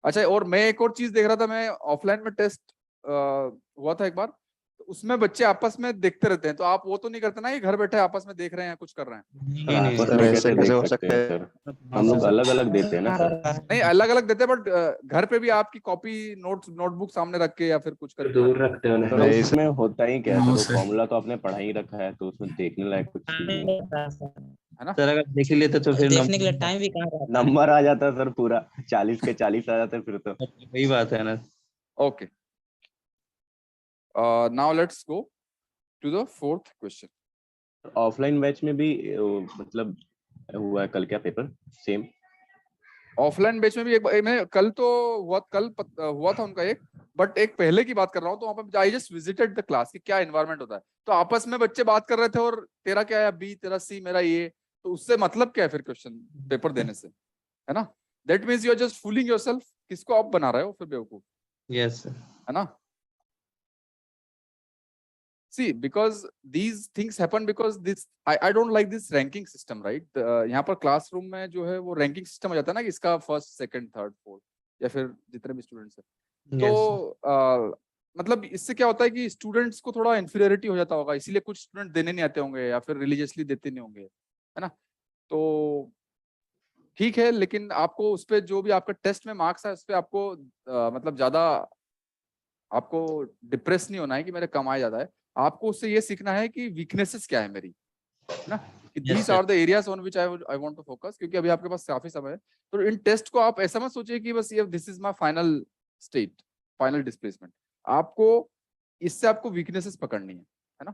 अच्छा, और मैं एक और चीज देख रहा था, मैं ऑफलाइन में टेस्ट हुआ था एक बार, तो उसमें बच्चे आपस में देखते रहते हैं, तो आप वो तो नहीं करते ना कि घर बैठे आपस में देख रहे हैं, कुछ कर रहे हैं? नहीं नहीं आपस सर में ऐसे कैसे कैसे हो देख सकते हैं सकता है? सर? हम लोग अलग अलग देते हैं ना सर। नहीं, अलग अलग देते हैं, बट घर पे भी आपकी कॉपी नोटबुक सामने रख के या फिर कुछ करके दूर रखते हैं तो उन्हें। उसमें होता ही क्या है सर, वो फॉर्मूला तो आपने पढ़ा ही रखा है, तो उसमें देखने लायक कुछ नहीं है, है ना? सर अगर देख ही लेते तो फिर देखने के लिए टाइम भी कहाँ रहता है। नंबर आ जाता सर, पूरा 40 के 40 आ जाते फिर तो। वही बात है ना। Okay, Now let's go to the fourth question. Offline batch में भी मतलब हुआ है कल क्या पेपर सेम? ऑफलाइन बैच में भी एक मैं कल तो हुआ था उनका एक, बट एक पहले की बात कर रहा हूँ। तो वहाँ पे I just visited the class कि क्या एनवायरनमेंट होता है। तो आपस में बच्चे बात कर रहे थे और तेरा क्या है बी, तेरा सी, मेरा ये, तो उससे मतलब क्या है फिर क्वेश्चन पेपर देने से, है ना? That means you are just fooling yourself. किसको आप बना रहे हो फिर बेवकूफ, यस सर। है ना? See, because these things happen because this I don't like this ranking system, right? यहाँ पर क्लासरूम में जो है वो रैंकिंग सिस्टम हो जाता है ना कि इसका फर्स्ट, सेकंड, थर्ड, फोर्थ, या फिर जितने भी स्टूडेंट्स हैं। तो मतलब इससे क्या होता है कि स्टूडेंट्स को थोड़ा इन्फीरियरिटी हो जाता होगा, इसीलिए कुछ स्टूडेंट देने नहीं आते होंगे या फिर रिलीजियसली देते नहीं होंगे, है ना? तो ठीक है, लेकिन आपको उस पर जो भी आपका टेस्ट में मार्क्स है उस पर आपको मतलब ज्यादा आपको डिप्रेस नहीं होना है कि मेरे कम आए ज्यादा है। आपको उससे ये सीखना है कि वीकनेसेस क्या है मेरी, है ना? कि these are the areas on which I want to focus. क्योंकि अभी आपके पास काफी समय है, तो इन टेस्ट को आप ऐसा मत सोचिए कि बस ये this is my final state, final displacement. आपको इससे आपको वीकनेसेस पकड़नी है ना?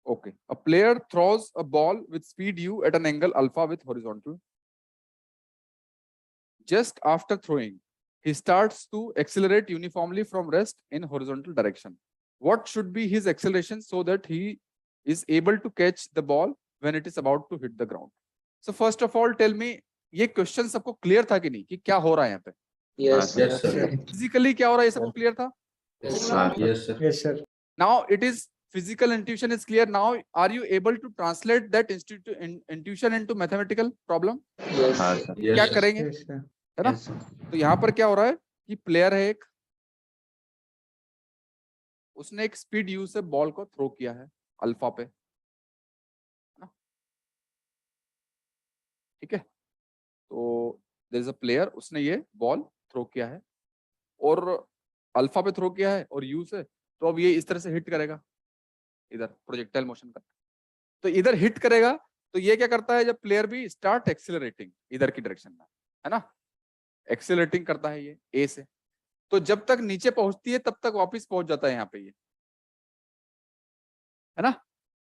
Okay, a player throws a ball with speed u at an angle alpha with horizontal. Just after throwing, he starts to accelerate uniformly from rest in horizontal direction. What should be his acceleration so that he is able to catch the ball when it is about to hit the ground? So first of all, tell me, ये question सबको clear था कि नहीं कि क्या हो रहा है यहाँ पे? Yes, Yes, sir. फिजिकली क्या हो रहा है ये सबको क्लियर था? yes, Yes, sir. Yes, sir. Now it is physical intuition is clear. Now are you able to translate that intuition into mathematical problem? yes, हाँ सर। Yes, क्या sir. करेंगे, Yes, sir. है ना? तो यहाँ पर क्या हो रहा है कि प्लेयर है एक, उसने एक स्पीड यू से बॉल को थ्रो किया है अल्फा पे, है ना? ठीक है, तो देयर इज अ प्लेयर, उसने ये बॉल थ्रो किया है और अल्फा पे थ्रो किया है और यू से, तो अब ये इस तरह से हिट करेगा, इधर प्रोजेक्टाइल मोशन का, तो इधर हिट करेगा। तो ये क्या करता है जब प्लेयर भी स्टार्ट एक्सेलरेटिंग इधर की डायरेक्शन में, है ना? एक्सेलरेटिंग करता है ये ए से, तो जब तक नीचे पहुंचती है तब तक वापस पहुंच जाता है यहाँ पे ये, है ना,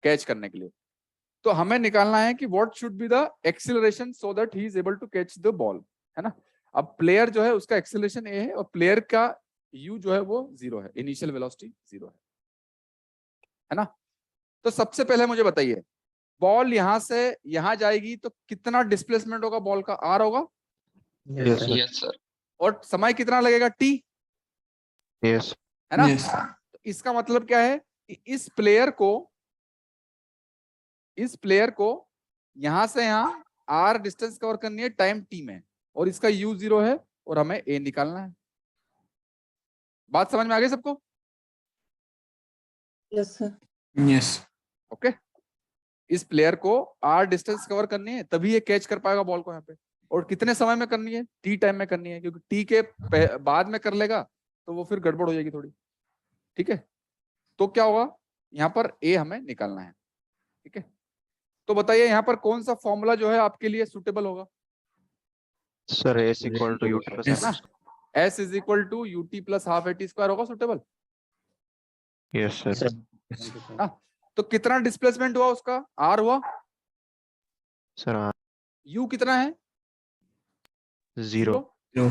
कैच करने के लिए। तो हमें निकालना है कि what should be the acceleration so that he is able to catch the ball, है ना? अब प्लेयर जो है उसका एक्सेलरेशन ए है और प्लेयर का यू जो है वो 0 है, इनिशियल वेलोसिटी 0 है ना? तो सबसे पहले मुझे बताइए, बॉल यहां से यहां जाएगी तो कितना डिस्प्लेसमेंट होगा बॉल का? आर होगा, Yes, sir. yes, sir. और समय कितना लगेगा? T, Yes. है ना? Yes. तो इसका मतलब क्या है कि इस प्लेयर को यहां से यहां आर डिस्टेंस कवर करनी है टाइम टी में, और इसका यू 0 है और हमें ए निकालना है। बात समझ में आ गई सबको? Yes, sir. Yes. ओके, इस प्लेयर को आर डिस्टेंस कवर करनी है तभी ये कैच कर पाएगा बॉल को यहाँ पे, और कितने समय में करनी है? टी टाइम में करनी है, क्योंकि टी के बाद में कर लेगा तो वो फिर गड़बड़ हो जाएगी थोड़ी, ठीक है? तो क्या होगा, यहाँ पर ए हमें निकालना है, ठीक है? तो बताइए यहाँ पर कौन सा फॉर्मूला जो है आपके लिए सुटेबल होगा? Sir, S equal to UT plus Yes. है ना? S is equal to ut plus half a t square होगा सुटेबल। Yes, sir. हाँ, तो कितना डिस्प्लेसमेंट हुआ उसका? आर हुआ, Sir, यू कितना है? 0. No.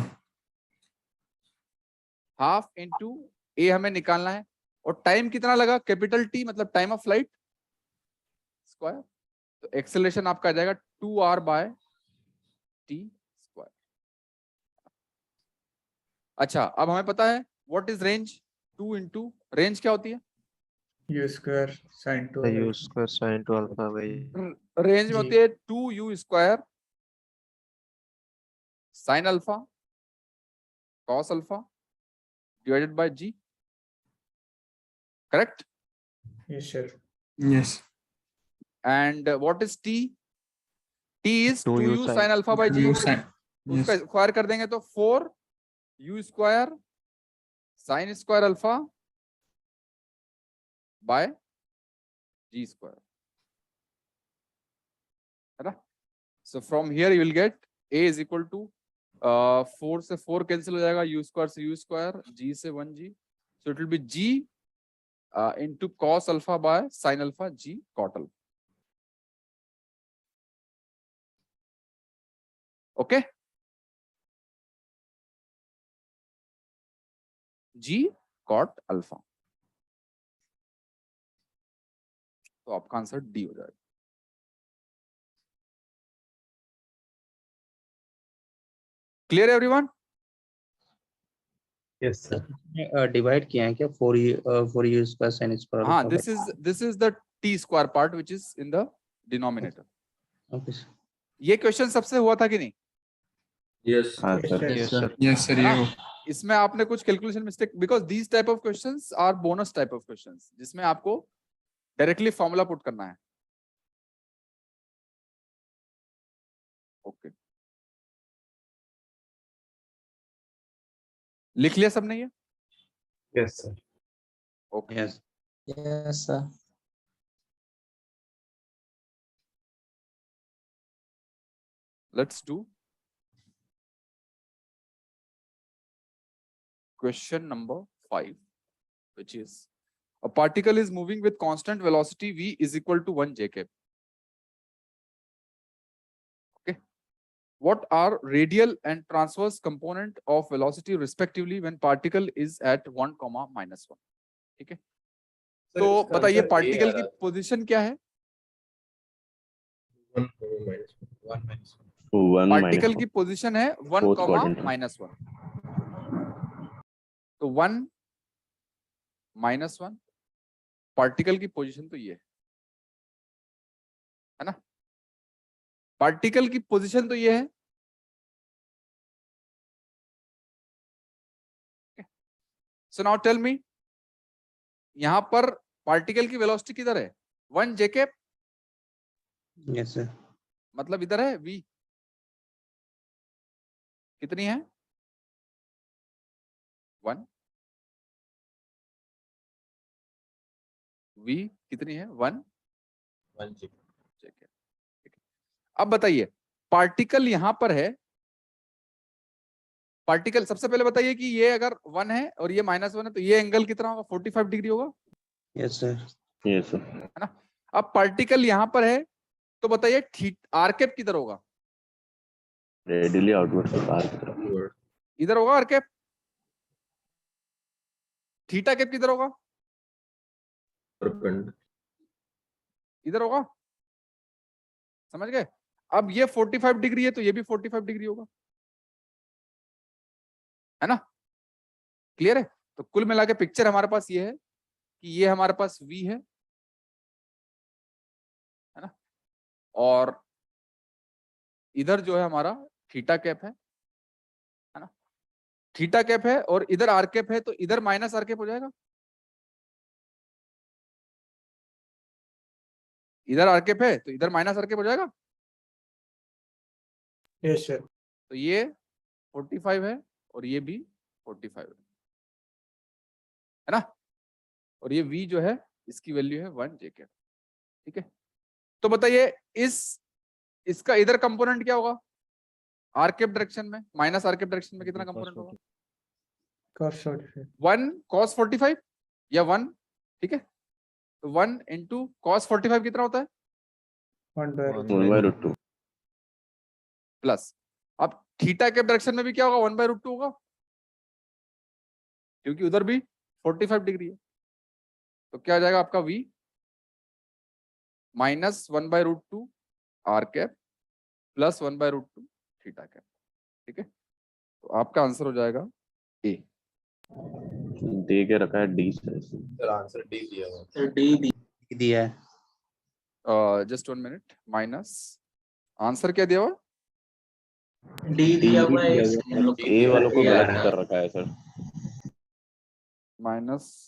हाफ इंटू ए हमें निकालना है, और टाइम कितना लगा? कैपिटल टी मतलब टाइम ऑफ फ्लाइट स्क्वायर, तो एक्सेलरेशन आपका आ जाएगा 2r बाय टी स्क्वायर। अच्छा, अब हमें पता है what is range, 2 into range क्या होती है? U square sin 2 The U square sin 2 alpha by range में जी। होती है 2u square sine alpha cos alpha divided by g, correct? Yes, sir. Yes. And what is t? T is 2u 2u sin- sine alpha by g, U sin. उसका Yes. Square कर देंगे तो 4u square sine square alpha by g square, है ना? So from here you will get a is equal to 4 से 4 cancel हो जाएगा, u square से u स्क्वायर, g से 1g, so it will be g into cos alpha by sin alpha g cot alpha. Okay, g cot alpha. तो आपका answer D हो जाएगा। Clear everyone? Yes sir. Divide किया है क्या 4u square sin square हाँ, alpha this is the t square part which is in the denominator. Okay sir. ये question सबसे हुआ था कि नहीं? यस हाँ sir. Yes sir. Yes, sir. हाँ, You. इसमें आपने कुछ calculation mistake, because these type of questions are bonus type of questions जिसमें आपको डायरेक्टली फॉर्मूला पुट करना है। ओके, लिख लिया सबने ये? Yes sir. Okay, yes Yes, sir. let's do question number 5, which is a particle is moving with constant velocity v is equal to 1 j cap. Okay, what are radial and transverse component of velocity respectively when particle is at 1, -1? ठीक है, तो बताइए particle की position क्या है? 1 minus 1 minus 1। 1 particle minus की position है 1, Fourth quadrant में। -1, तो 1 -1 पार्टिकल की पोजीशन तो ये है ना, पार्टिकल की पोजीशन तो ये है। सो नाउ टेल मी, यहां पर पार्टिकल की वेलोसिटी किधर है? 1 j cap, यस सर। मतलब इधर है v, कितनी है? 1, v कितनी है? 1 जी। j cap। ठीक है, अब बताइए पार्टिकल यहां पर है, पार्टिकल सबसे पहले बताइए कि ये अगर 1 है और ये -1 है तो ये एंगल कितना होगा? 45 डिग्री होगा, यस सर। Yes sir. है ना। अब पार्टिकल यहां पर है तो बताइए आर कैप किधर होगा? रेडियली आउटवर्ड से बाहर की तरफ। word. इधर होगा आर कैप। थीटा कैप किधर होगा? Perpend. इधर होगा, समझ गए? अब ये 45 डिग्री है तो ये भी 45 डिग्री होगा, है ना। क्लियर है? तो कुल मिला के पिक्चर हमारे पास ये है कि ये हमारे पास v है ना, और इधर जो है हमारा थीटा कैप है ना, थीटा कैप है और इधर आर कैप है, तो इधर माइनस आर कैप हो जाएगा, इधर आर कैप है तो इधर माइनस आर कैप हो जाएगा। Yes, sir. तो ये 45 है और ये भी 45 है ना, और ये v जो है इसकी वैल्यू है 1 j कैप। ठीक है, तो बताइए इसका इधर कंपोनेंट क्या होगा? आर कैप डायरेक्शन में, माइनस आर कैप डायरेक्शन में कितना कंपोनेंट होगा? Cos 45. 1 cos 45 या 1, ठीक है, तो 1 into cos 45 कितना होता है? 1/2. प्लस, अब थीटा कैप डायरेक्शन में भी क्या होगा? 1/√2 होगा, क्योंकि उधर भी 45 डिग्री है, तो क्या आ जाएगा आपका v minus 1/√2 r cap plus 1/√2 theta cap. ठीक है, तो आपका आंसर हो जाएगा ए। दे के रखा है डी से। सर आंसर डी दिया हुआ है। सर डी दिया है। जस्ट 1 मिनट, माइनस आंसर क्या दिया हुआ? डी दिया हुआ है, ए वालों को गलत कर रखा है सर। माइनस,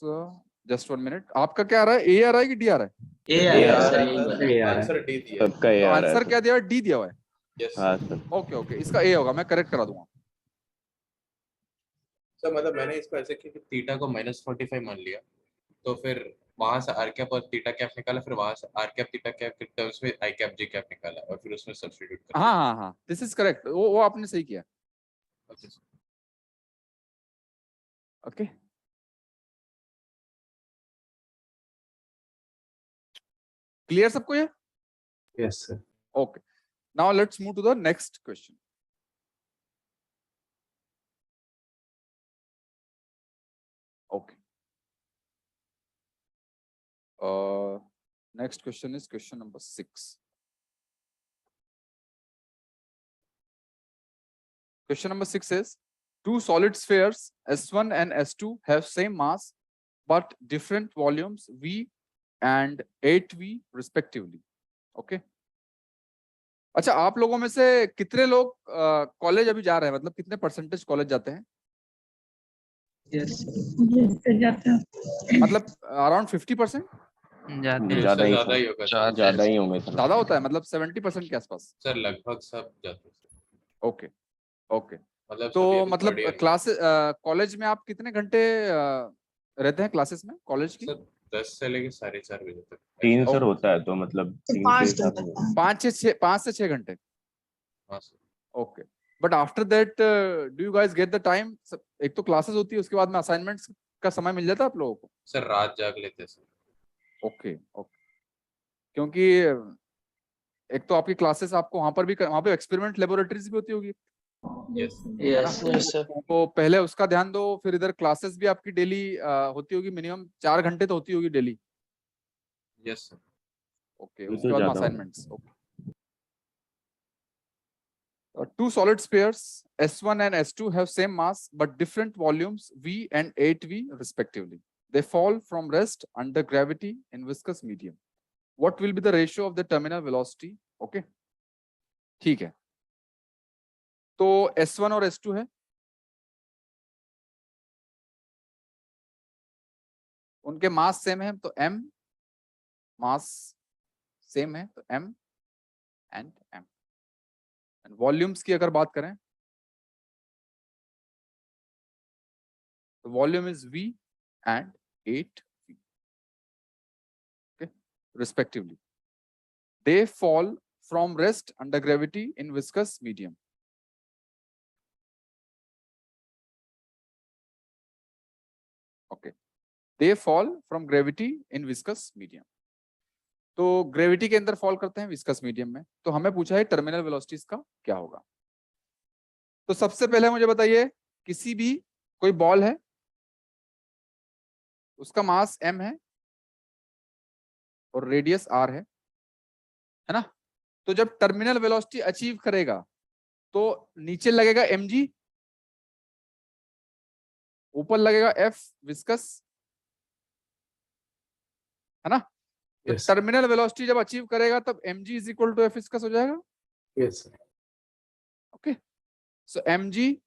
जस्ट 1 मिनट, आपका क्या आ रहा है? ए आ रहा है कि डी आ रहा है? ए आ रहा है सर, यही बना। आंसर डी दिया है। सबका ए आ रहा है आंसर सर। क्या दिया हुआ है? डी दिया हुआ है। यस हाँ सर। ओके ओके, इसका ए होगा, मैं करेक्ट करा दूंगा। सर, मतलब मैंने इसको ऐसे किया कि थीटा को -45 मान लिया, तो फिर वहां से आर कैप और थीटा कैप निकाला, फिर वहां से आर कैप थीटा कैप के टर्म्स में आई कैप जे कैप निकाला और फिर उसमें सब्स्टिट्यूट कर हाँ हाँ हाँ, दिस इज करेक्ट, वो आपने सही किया। Okay, sir. Okay. Clear सबको ये? Yes, sir. Okay. Now let's move to the next question. Okay. Next question is question number 6. Question number 6 is, two solid spheres S1 and S2 have same mass but different volumes V and 8V respectively. Okay. अच्छा, आप लोगों में से कितने लोग college अभी जा रहे हैं, मतलब कितने परसेंटेज कॉलेज जाते हैं? जाते हैं। मतलब अराउंड 50%? ज्यादा ही ज्यादा ही होगा सर। ज्यादा ही होंगे सर। ज्यादा होता है, मतलब 70% के आसपास। सर लगभग सब जाते हैं। Okay okay. मतलब तो सभी अभी मतलब third year में। क्लास कॉलेज में आप कितने घंटे रहते हैं क्लासेस में कॉलेज की? सर 10 से लेके 4:30 बजे तक। 3 सर होता है, तो मतलब 3 के हिसाब से 5 से 6 घंटे। हाँ sir. Okay, but after that do you guys get the time? एक तो क्लासेस होती है, उसके बाद में असाइनमेंट्स का समय मिल जाता है आप लोगों को? सर रात जाग लेते हैं सर। Okay okay. क्योंकि एक तो आपकी क्लासेस आपको वहां पे एक्सपेरिमेंट लेबोरेटरीज भी होती होगी, यस यस सर। तो पहले उसका ध्यान दो, फिर इधर क्लासेस भी आपकी डेली होती होगी, मिनिमम 4 घंटे तो होती होगी डेली। Yes sir. ओके, ये तो उसके बाद में ज्यादा होगा। Assignments. Okay. Two solid spheres S1 and S2 have same mass but different volumes V and 8V respectively. They fall from rest under gravity in viscous medium. What will be the ratio of the terminal velocity? Okay, ठीक है। तो S1 और S2 है, उनके mass same है, तो M mass same है, तो M and M। And volumes की अगर बात करें तो volume is V and 8V, okay, respectively. They fall from rest under gravity in viscous medium. Okay, they fall from gravity in viscous medium. तो gravity के अंदर फॉल करते हैं विस्कस मीडियम में। तो हमें पूछा है टर्मिनल वेलोसिटीज का क्या होगा। तो सबसे पहले मुझे बताइए, किसी भी कोई बॉल है, उसका मास m है और रेडियस r है ना? तो जब टर्मिनल वेलोसिटी अचीव करेगा तो नीचे लगेगा mg, ऊपर लगेगा f विस्कस, है ना? तो Yes. टर्मिनल वेलोसिटी जब अचीव करेगा तब mg is equal to f viscous हो जाएगा। Yes sir. Okay, so mg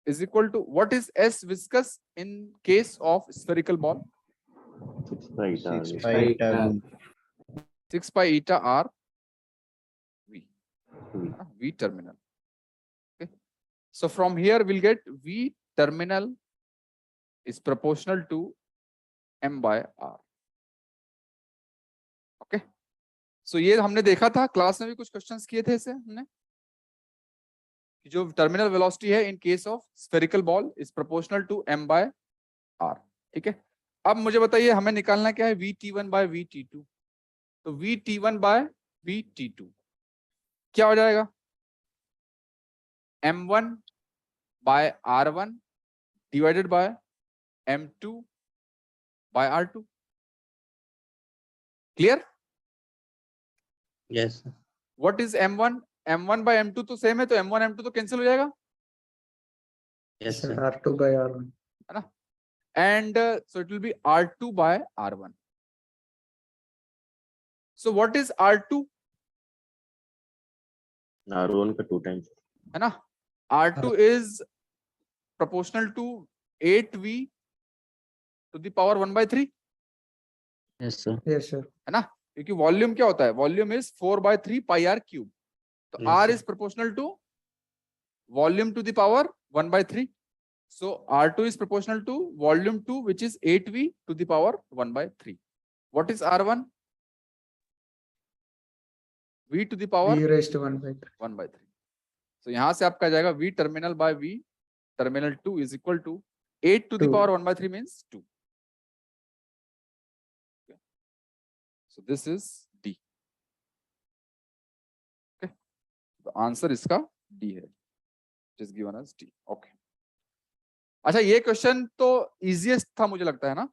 is equal to what is s viscous in case of spherical ball? 6 pi eta r v, v terminal. Okay, so from here we'll get v terminal is proportional to m by r. Okay, so ये हमने देखा था class में भी, कुछ questions किए थे इसे हमने, जो टर्मिनल वेलोसिटी है in case of spherical ball is proportional to m by r। ठीक है, अब मुझे बताइए हमें निकालना क्या है, vt1 by vt2। तो vt1 by vt2 क्या हो जाएगा? m1 by r1 divided by m2 by r2। Clear? Yes what is m1? m1 by m2 तो सेम है, तो m1 m2 तो कैंसिल हो जाएगा, yes sir R2 by R1 है ना? And so it will B r2 by r1। So what is r2? R1 का 2 times है ना? r2 is proportional to 8v to the power 1 by 3, yes sir. yes sir है ना? क्योंकि volume क्या होता है, volume is 4 by 3 pi r cube, तो Yes, r sir. is proportional to volume to the power 1 by 3, so r2 is proportional to volume 2 which is 8v to the power 1 by 3। what is r1? v to the power V raised to 1 by 3 1 by 3। तो यहाँ से आपका जाएगा v terminal by v terminal 2 is equal to 8 to the 2. power 1/3 means 2. Okay. So this is D. Okay. The answer इसका D है. It is given as D. Okay. अच्छा ये question तो इजीएस्ट था मुझे लगता है ना?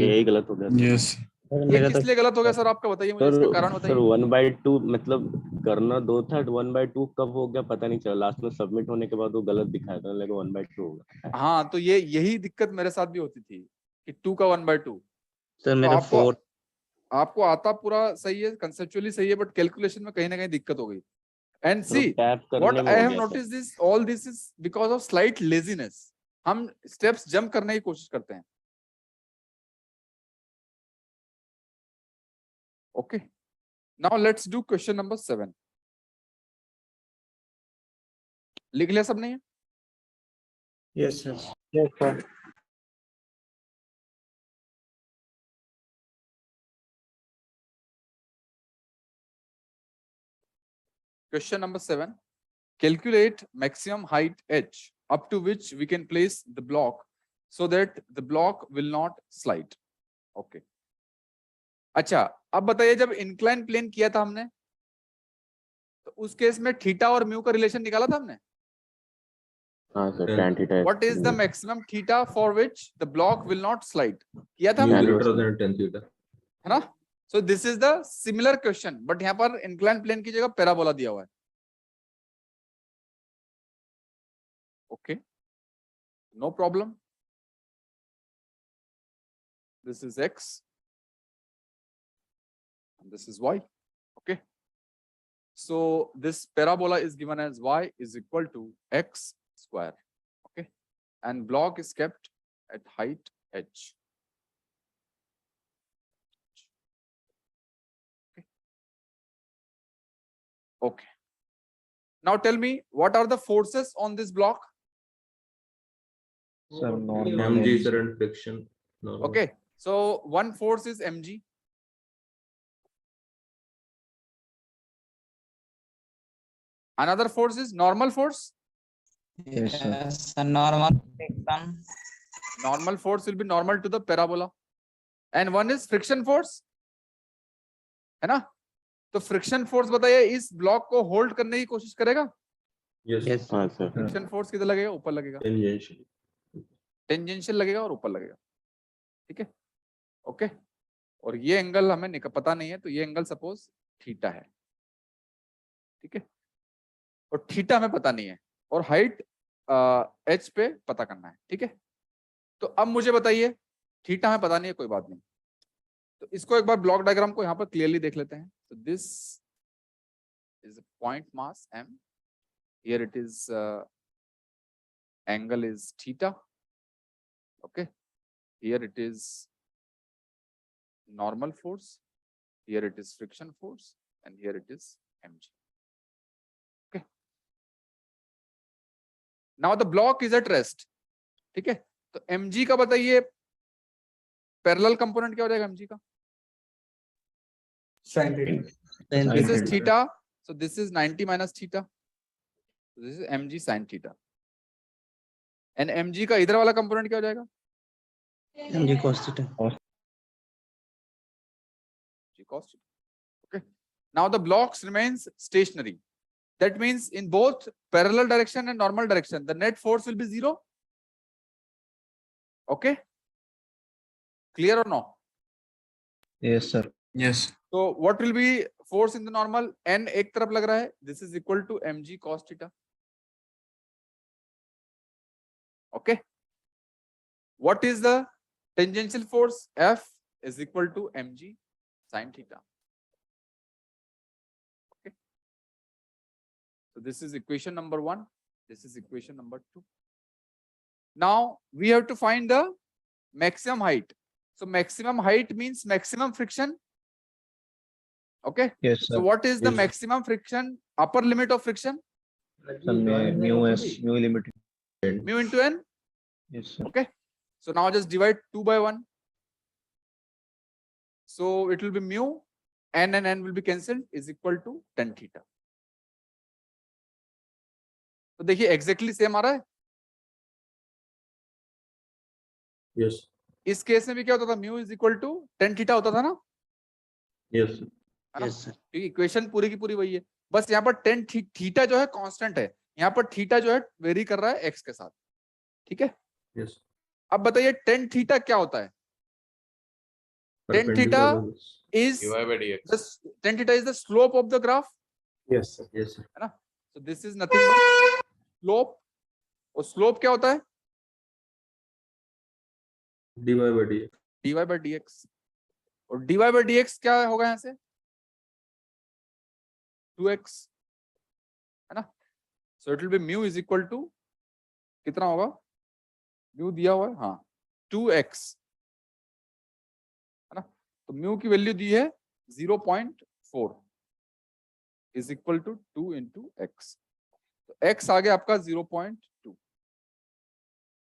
यही गलत हो गया सर। यस ये किस लिए गलत हो गया सर आपका बताइए मुझे इसका कारण सर बताइए। 1/2 मतलब करना 2 था, 1/2 कब हो गया पता नहीं चला, लास्ट में सबमिट होने के बाद वो गलत दिखाया था, लेकिन 1/2 होगा। हाँ तो ये यही दिक्कत मेरे साथ भी होती थी कि 2 का 1/2। सर तो मेरा आपको 4 आपको आता पूरा सही है, कंसेप्चुअली सही है, बट कैलकुलेशन में कहीं ना कहीं दिक्कत हो गई। एंड सी टैप व्हाट करने में आई हो हैव गया sir. Notice this, all this is because of slight laziness. हम स्टेप्स जंप करने की कोशिश करते हैं। Okay, now let's do question number 7। लिख लिया सबने ये? Yes, sir. Yes, sir. Question number 7. Calculate maximum height h up to which we can place the block so that the block will not slide. Okay. अच्छा, अब बताइए जब incline plane किया था हमने तो उस केस में थीटा और म्यू का रिलेशन निकाला था हमने। हाँ sir, tan theta What is the maximum theta for which the block will not slide? किया था हमने, greater than tan theta. है ना? So this is the similar question, but यहाँ पर इंक्लाइन प्लेन की जगह पैराबोला दिया हुआ है। Okay, no problem. This is x and this is y. Okay, so this parabola is given as y is equal to x square. Okay, and block is kept at height h. Okay. Okay. Now tell me, what are the forces on this block? Sir, normal mg sir and friction. normal. Okay, so one force is mg. Another force is normal force. Yes, sir. Yes, normal friction. Normal force will be normal to the parabola. And one is friction force, है ना? तो friction force बताइए इस block को hold करने की कोशिश करेगा। Yes. यस हाँ सर। फ्रिक्शन फोर्स किधर लगेगा? ऊपर लगेगा, Tangential. टेंजेंशियल लगेगा और ऊपर लगेगा। ठीक है, ओके। और ये एंगल हमें पता नहीं है, तो ये एंगल सपोज थीटा है। ठीक है, और थीटा हमें पता नहीं है और हाइट एच पे पता करना है। ठीक है, तो अब मुझे बताइए, थीटा हमें पता नहीं है, कोई बात नहीं, तो इसको एक बार ब्लॉक डायग्राम को यहाँ पर क्लियरली देख लेते हैं। तो this is point mass m, here it is angle is theta. Okay, here it is normal force, here it is friction force, and here it is mg. Okay, now the block is at rest. ठीक है, तो mg का बताइए parallel component क्या हो जाएगा mg का? Sin theta. This is theta, so this is 90 minus theta. So this is mg sin theta. And mg का इधर वाला कंपोनेंट क्या हो जाएगा? mg cos theta. G cos theta. Okay. Now the blocks remains stationary. That means in both parallel direction and normal direction, the net force will be 0. Okay. Clear or no? Yes, sir. Yes So what will be force in the normal? N एक तरफ लग रहा है. This is equal to mg cos theta. Okay. What is the tangential force? F is equal to mg sin theta. Okay. So this is equation number 1. This is equation number 2. Now we have to find the maximum height. So maximum height means maximum friction. Okay. Yes, So sir. what is the Yes. maximum friction? Upper limit of friction? Sir, mu limit. Mu into n. Yes, sir. Okay. So now just divide 2 by 1. So it will be mu, n and n will be cancelled, is equal to tan theta. तो देखिए exactly same आ रहा है। Yes इस case में भी क्या होता था, mu is equal to tan theta होता था ना, यस है ना? यस सर क्योंकि इक्वेशन पूरी की पूरी वही है, बस यहाँ पर टेन थीटा जो है कांस्टेंट है, यहाँ पर थीटा जो है वेरी कर रहा है एक्स के साथ, ठीक है? यस अब बताइए टेन थीटा क्या होता है? Tan theta is dy by dx. the tan theta is the slope of the graph, Yes, sir. Yes है ना? So this is nothing but slope, और slope क्या होता है? dy by dx dy by dx, और dy by dx क्या होगा यहाँ से? 2x, है ना? So it will be mu is equal to कितना होगा? mu दिया हुआ है, हाँ 2x, है ना? तो mu की वैल्यू दी है 0.4 is equal to 2 into x, तो x आ गया आपका 0.2,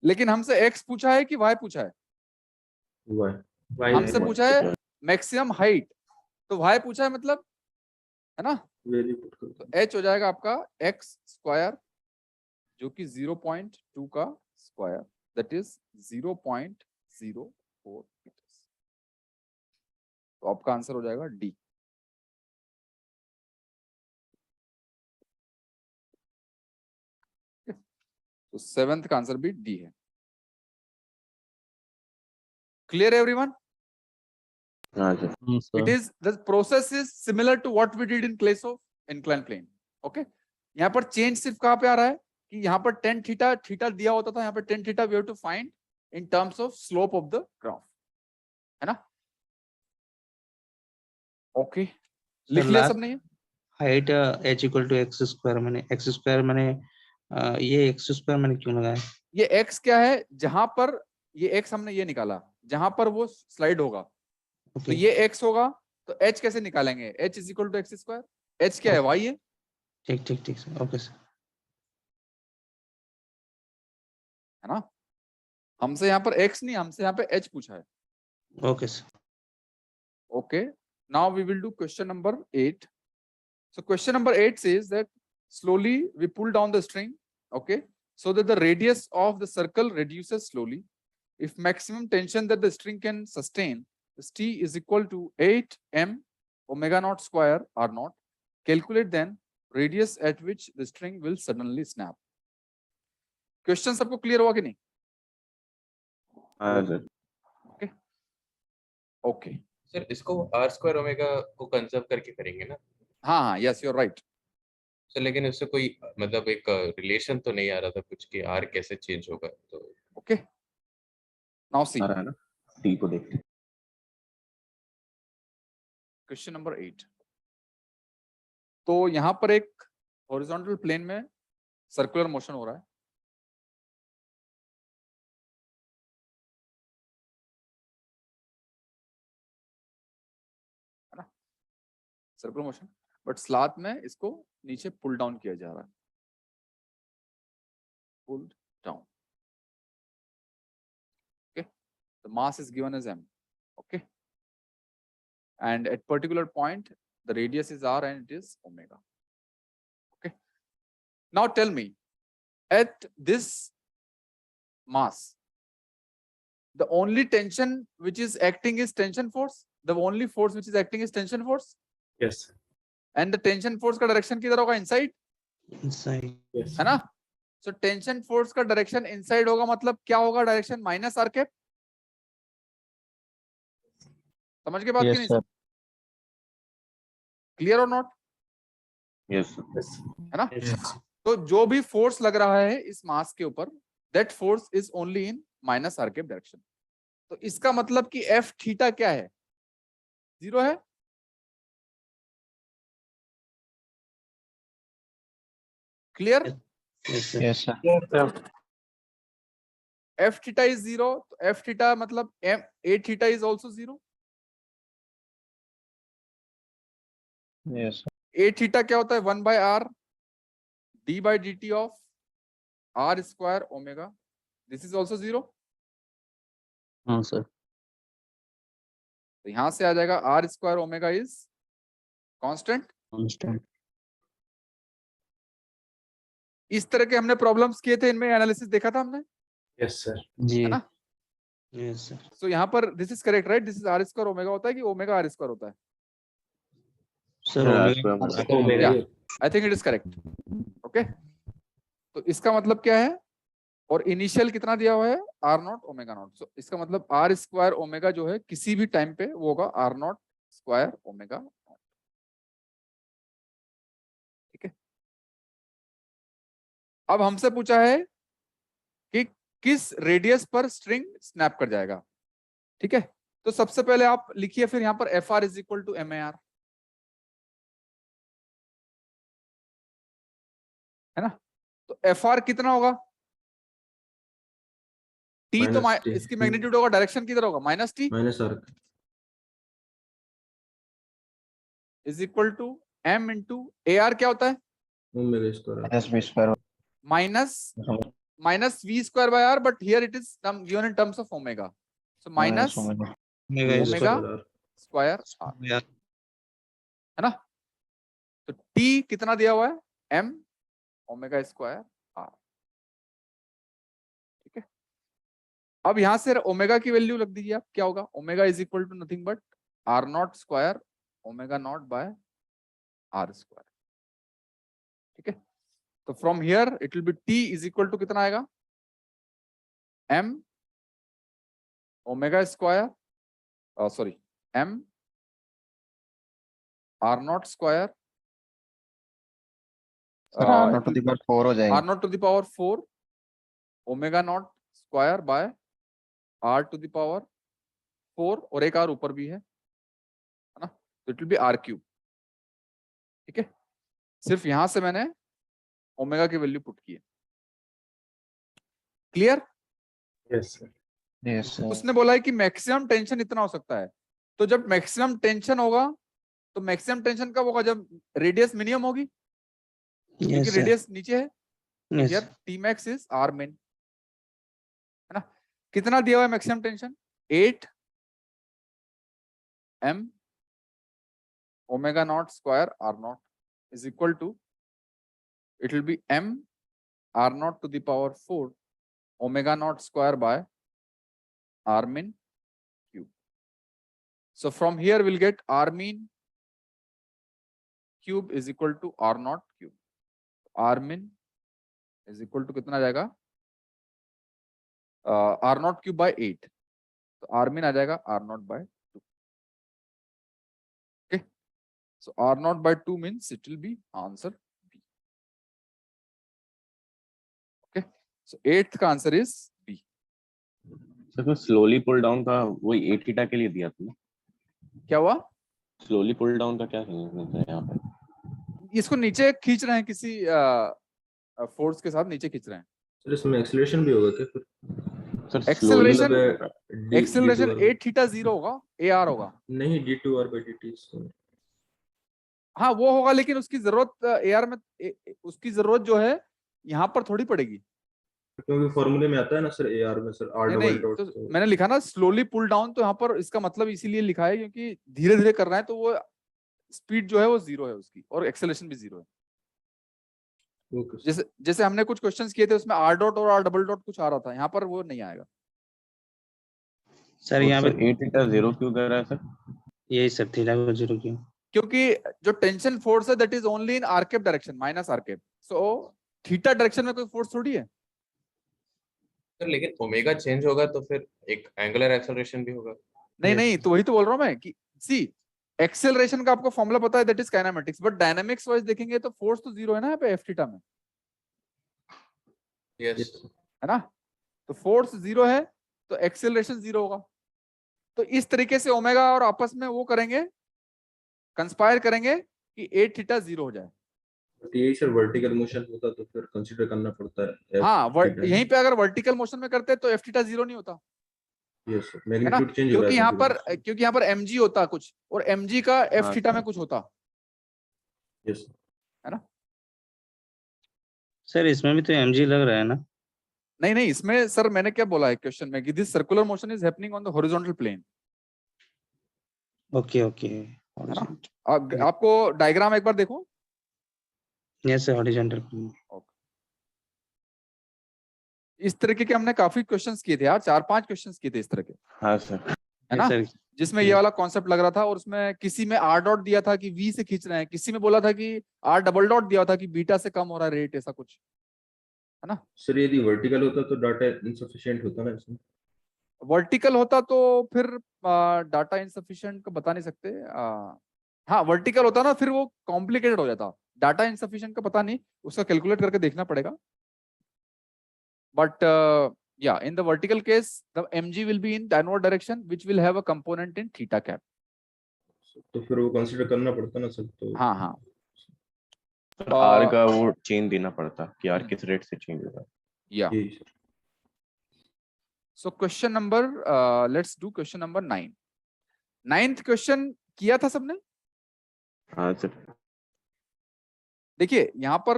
लेकिन हमसे x पूछा है कि y पूछा है? y हमसे पूछा है मैक्सिमम हाइट, तो y पूछा है मतलब, है ना? वेरी गुड तो h हो जाएगा आपका x स्क्वायर, जो कि 0.2 का स्क्वायर, दैट इज 0.04 मीटर्स। तो आपका आंसर हो जाएगा डी। तो सेवेंथ का आंसर भी डी है। Clear everyone? हाँ sir It is, the process is similar to what we did in case of inclined plane. Okay, यहाँ पर चेंज सिर्फ कहाँ पे आ रहा है कि यहाँ पर टेन थीटा थीटा दिया होता था, यहाँ पर tan theta we have to find in terms of slope of the graph, है ना? ओके, लिख लिया सबने ये? हाइट h इक्वल टू एक्स स्क्वायर, मैंने एक्स स्क्वायर मैंने ये एक्स स्क्वायर मैंने क्यों लगाया? ये x क्या है, जहां पर ये x हमने ये निकाला, जहां पर वो स्लाइड होगा तो ओके ये x होगा, तो h कैसे निकालेंगे? h is equal to x square, h क्या है? y है, ठीक ठीक ठीक सर, ओके सर। है ना? हमसे यहाँ पर x नहीं, हमसे यहाँ पे h पूछा है। Okay sir. Okay, now we will do question number 8. So question number 8 says that slowly we pull down the string, okay, so that the radius of the circle reduces slowly. If maximum tension that the string can sustain is T is equal to 8 m omega naught square r naught, calculate then radius at which the string will suddenly snap. Question सबको clear हुआ कि नहीं? हाँ sir Okay. Sir इसको r square omega को conserve करके करेंगे ना हाँ, yes, you're right. सर, लेकिन उससे कोई मतलब एक रिलेशन तो नहीं आ रहा था कुछ कि r कैसे चेंज होगा, तो Okay. Now see. आ रहा है ना, टी को देखते हैं। Question number 8। तो यहां पर एक हॉरिजॉन्टल प्लेन में सर्कुलर मोशन हो रहा है, ना? सर्कुलर मोशन, बट स्लाथ में इसको नीचे पुल डाउन किया जा रहा है, pull down. Okay, the mass is given as m, okay, and at particular point the radius is r and it is omega. Okay, now tell me, at this mass the only tension which is acting is tension force, the only force which is acting is tension force, Yes, sir. and the tension force का direction किधर होगा? Inside, inside Yes. है ना? So tension force का direction inside होगा, मतलब क्या होगा? Direction minus r cap. समझ के बात की यस नहीं? सर क्लियर और नॉट? यस है ना? Yes. तो जो भी फोर्स लग रहा है इस मास के ऊपर, that force is only in minus r cap direction. तो इसका मतलब कि एफ थीटा क्या है? 0 है। Clear? Yes sir. Yes, sir. Yes, sir. F theta is 0, तो एफ थीटा मतलब m a theta is also 0। Yes, sir. A theta क्या होता है? 1 by r d by d t of r square omega, this is also 0। हाँ sir. तो यहां से आ जाएगा r square omega is constant, constant. इस तरह के हमने प्रॉब्लम्स किए थे, इनमें एनालिसिस देखा था हमने, Yes, sir. जी है ना? यस सर सो यहाँ पर this is correct right, this is r square omega होता है कि ओमेगा आर स्क्वायर होता है? सर हाँ, ओमेगा square Omega Yeah. ही है। I think it is correct. Okay, तो इसका मतलब क्या है, और इनिशियल कितना दिया हुआ है, आर नॉट ओमेगा नॉट। सो इसका मतलब आर स्क्वायर ओमेगा जो है किसी भी टाइम पे वो होगा r naught square omega naught. ठीक है, अब हमसे पूछा है कि किस रेडियस पर स्ट्रिंग स्नैप कर जाएगा। ठीक है, तो सबसे पहले आप लिखिए फिर यहाँ पर f r is equal to m a r, है ना? तो एफ आर कितना होगा, टी तो Minus T. इसकी मैग्नीट्यूड होगा, डायरेक्शन किधर होगा, minus t minus r is equal to m into a r क्या होता है, omega square minus b square minus v square by r, but here it is given in terms of omega, so minus omega omega square r, है ना? तो T कितना दिया हुआ है, एम ओमेगा स्क्वायर आर। ठीक है, अब यहां से ओमेगा की वैल्यू लग दीजिए आप, क्या होगा, omega is equal to nothing but r naught square omega naught by r square. ठीक है, तो from here it will be t is equal to कितना आएगा, m omega square sorry m r naught square r naught to the power 4 हो जाएगा। R naught to the power 4 omega naught square by r to the power 4, और एक r ऊपर भी है ना, तो it will be r cube. ठीक है, सिर्फ यहां से मैंने ओमेगा की वैल्यू पुट की है। Clear? Yes, sir. Yes sir. उसने बोला है कि मैक्सिमम टेंशन इतना हो सकता है, तो जब मैक्सिमम टेंशन होगा तो मैक्सिमम टेंशन कब होगा, जब रेडियस मिनिमम होगी, क्योंकि यस सर रेडियस नीचे है। Yes here t max is r min, है ना? कितना दिया हुआ है maximum tension, 8 m omega naught square r naught is equal to, it will be m r naught to the power 4 omega naught square by r min cube. So from here we'll get r min cube is equal to r naught cube. r min is equal to कितना आ जाएगा, r naught cube by 8, तो r min आ जाएगा r naught by 2. Okay, so r naught by 2 means it will be answer B. Okay, so 8th का answer is B. Sir slowly pull down का वही 8 theta के लिए दिया तुमने, क्या हुआ, स्लोली पुल डाउन का क्या significance है यहाँ पे? इसको नीचे खींच रहे हैं, किसी फोर्स के साथ नीचे खींच रहे हैं। सर इसमें एक्सेलरेशन भी होगा क्या फिर? Sir Acceleration- slowly- acceleration 8 theta 0 होगा, AR होगा। नहीं d2r by dt हाँ वो होगा, लेकिन उसकी जरूरत AR में उसकी जरूरत जो है यहाँ पर थोड़ी पड़ेगी। क्योंकि फॉर्मूले में आता है ना सर AR में सर r नहीं डबल नहीं, डॉट, तो मैंने लिखा ना स्लोली पुल डाउन, तो यहाँ पर इसका मतलब इसीलिए लिखा है क्योंकि धीरे धीरे कर रहा है, तो वो स्पीड जो है वो 0 है उसकी, और एक्सेलरेशन भी 0 है। Okay sir. जैसे जैसे हमने कुछ क्वेश्चंस किए थे उसमें r डॉट और r डबल डॉट कुछ आ रहा था, यहाँ पर वो नहीं आएगा। सर यहाँ पे 8 थीटा 0 क्यों कर रहा है सर? यही सर थीटा को 0 क्यों? क्योंकि जो टेंशन फोर्स है that is only in r cap direction minus r cap, so theta direction में कोई फोर्स थोड़ी है। सर लेकिन ओमेगा चेंज होगा तो फिर एक एंगुलर एक्सेलरेशन भी होगा। नहीं Yes. नहीं, तो वही तो बोल रहा हूँ मैं कि सी एक्सेलरेशन का आपको फॉर्मूला पता है that is kinematics, but dynamics wise देखेंगे तो फोर्स तो 0 है ना यहाँ पे एफ थीटा में, यस है ना? तो फोर्स 0 है तो एक्सेलरेशन 0 होगा। तो इस तरीके से ओमेगा और आपस में वो करेंगे, कंस्पायर करेंगे कि 8 थीटा 0 हो जाए। यही सर वर्टिकल मोशन होता तो फिर कंसीडर करना पड़ता है F हाँ theta। यहीं पे अगर वर्टिकल मोशन में करते तो एफ थीटा 0 नहीं होता, यस सर, है ना? मैग्नीट्यूड चेंज हो रहा है क्योंकि यहाँ पर mg होता कुछ और mg का एफ हाँ, थीटा में सर। कुछ होता, यस है ना? सर इसमें भी तो mg लग रहा है ना? नहीं नहीं, इसमें सर मैंने क्या बोला है क्वेश्चन में कि this circular motion is happening on the horizontal plane. Okay okay आपको डायग्राम एक बार देखो। यस सर हॉरिजॉन्टल इस तरीके के हमने काफी क्वेश्चंस किए थे यार, 4-5 क्वेश्चंस किए थे इस तरह के, हाँ सर। है ना, सर जिसमें ये वाला कॉन्सेप्ट लग रहा था। और उसमें किसी में आर डॉट दिया था कि वी से खींच रहे हैं, किसी में बोला था कि आर डबल डॉट दिया था कि बीटा से कम हो रहा है रेट, ऐसा कुछ, है ना। सर यदि वर्टिकल होता तो डाटा इनसफिशिएंट होता ना इसमें। वर्टिकल होता तो फिर डाटा इनसफिशिएंट का बता नहीं सकते। हाँ वर्टिकल होता ना फिर वो कॉम्प्लिकेटेड हो जाता। डाटा इनसफिशिएंट का पता नहीं, उसका कैलकुलेट करके देखना पड़ेगा। But yeah, in the vertical case the mg will be in downward direction which will have a component in theta cap. तो फिर वो कंसीडर करना पड़ता ना सर। तो हाँ हाँ आर का वो चेंज देना पड़ता कि आर किस रेट से चेंज होगा। yeah. यही sir. So question number let's do question number 9. 9th question किया था सबने? हाँ सर। देखिए यहाँ पर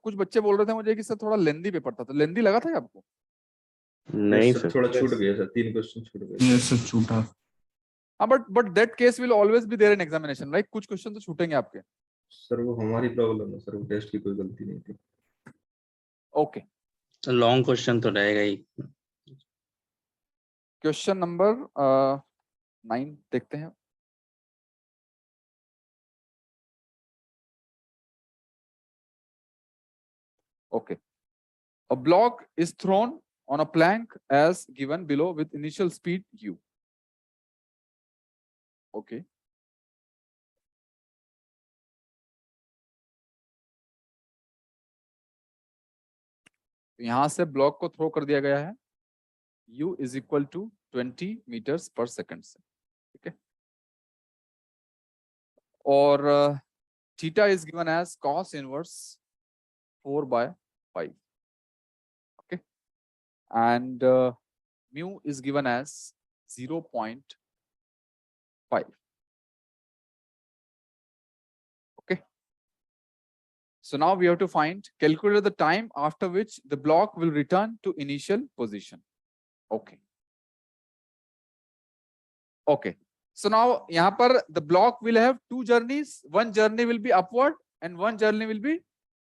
कुछ बच्चे बोल रहे थे मुझे कि सर थोड़ा लेंदी पेपर था, तो लेंदी लगा था क्या आपको? नहीं सर सर। थोड़ा छूट गया सर, 3 क्वेश्चन छूट गए। यस सर छूटा। हाँ but that case will always be there in examination, right? कुछ क्वेश्चन तो छूटेंगे आपके। सर वो हमारी प्रॉब्लम है सर, वो टेस्ट की कोई गलती नहीं थी। ओके लॉन्ग क्वेश्चन तो रहेगा ही। क्वेश्चन नंबर 9 देखते हैं। Okay. A block is thrown on a plank as given below with initial speed u. Okay. यहां से ब्लॉक को थ्रो कर दिया गया है u is equal to 20 meters per second से, ठीक है। और theta is given as cos inverse 4/5. Okay. And mu is given as 0.5. Okay. So now we have to calculate the time after which the block will return to initial position. Okay. Okay. So now यहाँ पर the block will have 2 journeys. One journey will be upward and one journey will be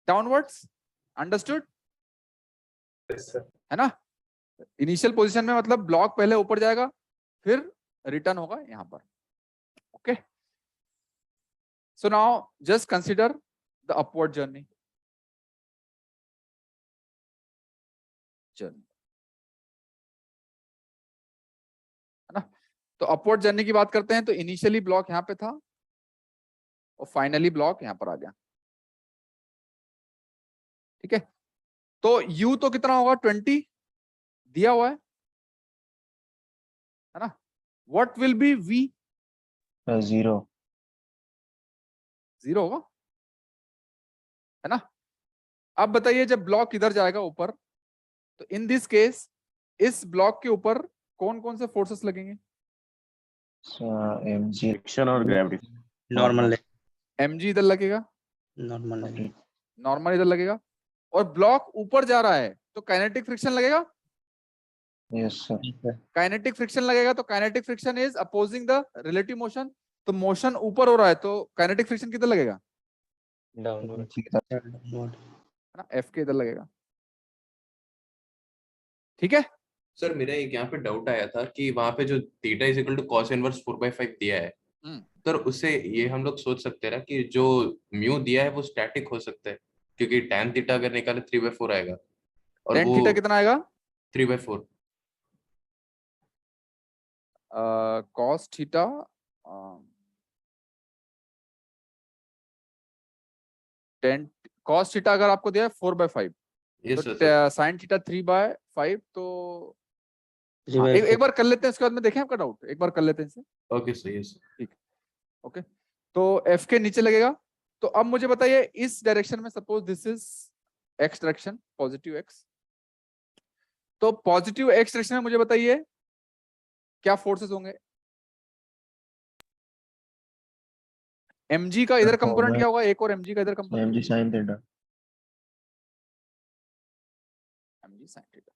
downwards. Understood? Yes sir. है ना। Initial position में मतलब block पहले ऊपर जाएगा फिर रिटर्न होगा यहाँ पर। Okay so now just consider the upward journey. है ना। तो अपवर्ड जर्नी की बात करते हैं तो इनिशियली ब्लॉक यहाँ पे था और फाइनली ब्लॉक यहाँ पर आ गया, ठीक है। तो u तो कितना होगा 20 दिया हुआ है ना। What will be v? 0 0 होगा, है ना। अब बताइए जब ब्लॉक इधर जाएगा ऊपर तो इन दिस केस इस ब्लॉक के ऊपर कौन कौन से फोर्सेस लगेंगे? mg फ्रिक्शन और ग्रेविटी। नॉर्मल mg इधर लगेगा, नॉर्मल नॉर्मल इधर लगेगा, और ब्लॉक ऊपर जा रहा है तो काइनेटिक फ्रिक्शन लगेगा। यस सर काइनेटिक फ्रिक्शन लगेगा तो kinetic friction is opposing the relative motion. तो मोशन ऊपर हो रहा है तो काइनेटिक फ्रिक्शन किधर लगेगा? डाउनवर्ड। है ना, F के इधर लगेगा, ठीक है। सर मेरा एक यहाँ पे डाउट आया था कि वहां पे जो theta is equal to cos inverse 4/5 दिया है, सर उससे ये हम लोग सोच सकते हैं ना कि जो म्यू दिया है वो स्टैटिक हो सकता है, क्योंकि tan थीटा अगर निकाले 3/4 आएगा और tan वो थीटा कितना आएगा? 3/4। cos थीटा cos थीटा अगर आपको दिया है 4/5 यस तो सर। sin थीटा 3/5 तो एक बार कर लेते हैं, उसके बाद में देखें आपका डाउट, एक बार कर लेते हैं इसे। Okay sir yes. ठीक, ओके। तो F के नीचे लगेगा। तो अब मुझे बताइए इस डायरेक्शन में suppose this is x direction, positive x, तो पॉजिटिव x डायरेक्शन में मुझे बताइए क्या फोर्सेस होंगे? mg का इधर कंपोनेंट क्या होगा? एक और mg का इधर component mg sin theta mg sin theta.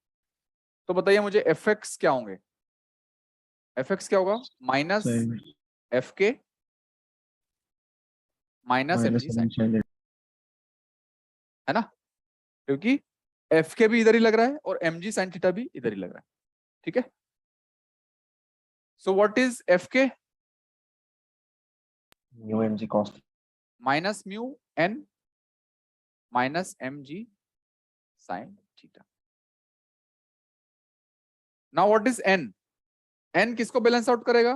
तो बताइए मुझे fx क्या होंगे? fx क्या होगा? Minus fk minus mg sin, है ना, क्योंकि एफ के भी इधर ही लग रहा है और mg sin थीटा भी इधर ही लग रहा है, ठीक है। So what is F K? Mu mg cos minus mu n minus mg sin theta. Now what is n? n किसको बैलेंस आउट करेगा?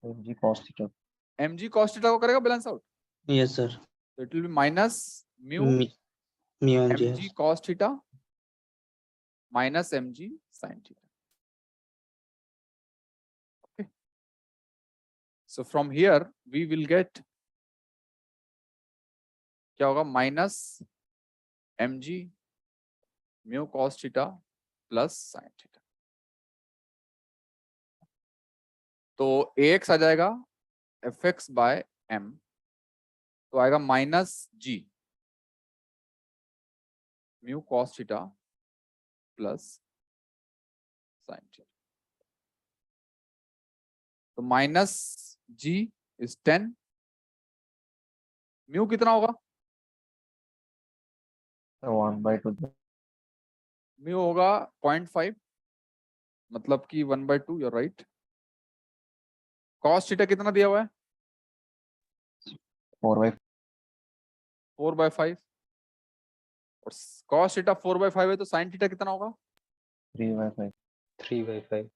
mg cos theta mg cos theta को करेगा बैलेंस आउट। Yes sir. तो it will be minus mu mu mg mg cos theta minus mg sin theta. Okay, so from here we will get क्या होगा? Minus mg mu cos theta plus sin theta. तो ax आ जाएगा fx bye m, तो आएगा minus g mu cos theta plus sin theta. तो minus g is 10, mu कितना होगा? 1/2 म्यू होगा 0.5, मतलब कि 1/2, यूर राइट। cos थीटा कितना दिया हुआ है? 4/5, और cos थीटा 4/5 है, तो sin थीटा कितना होगा? 3/5 3/5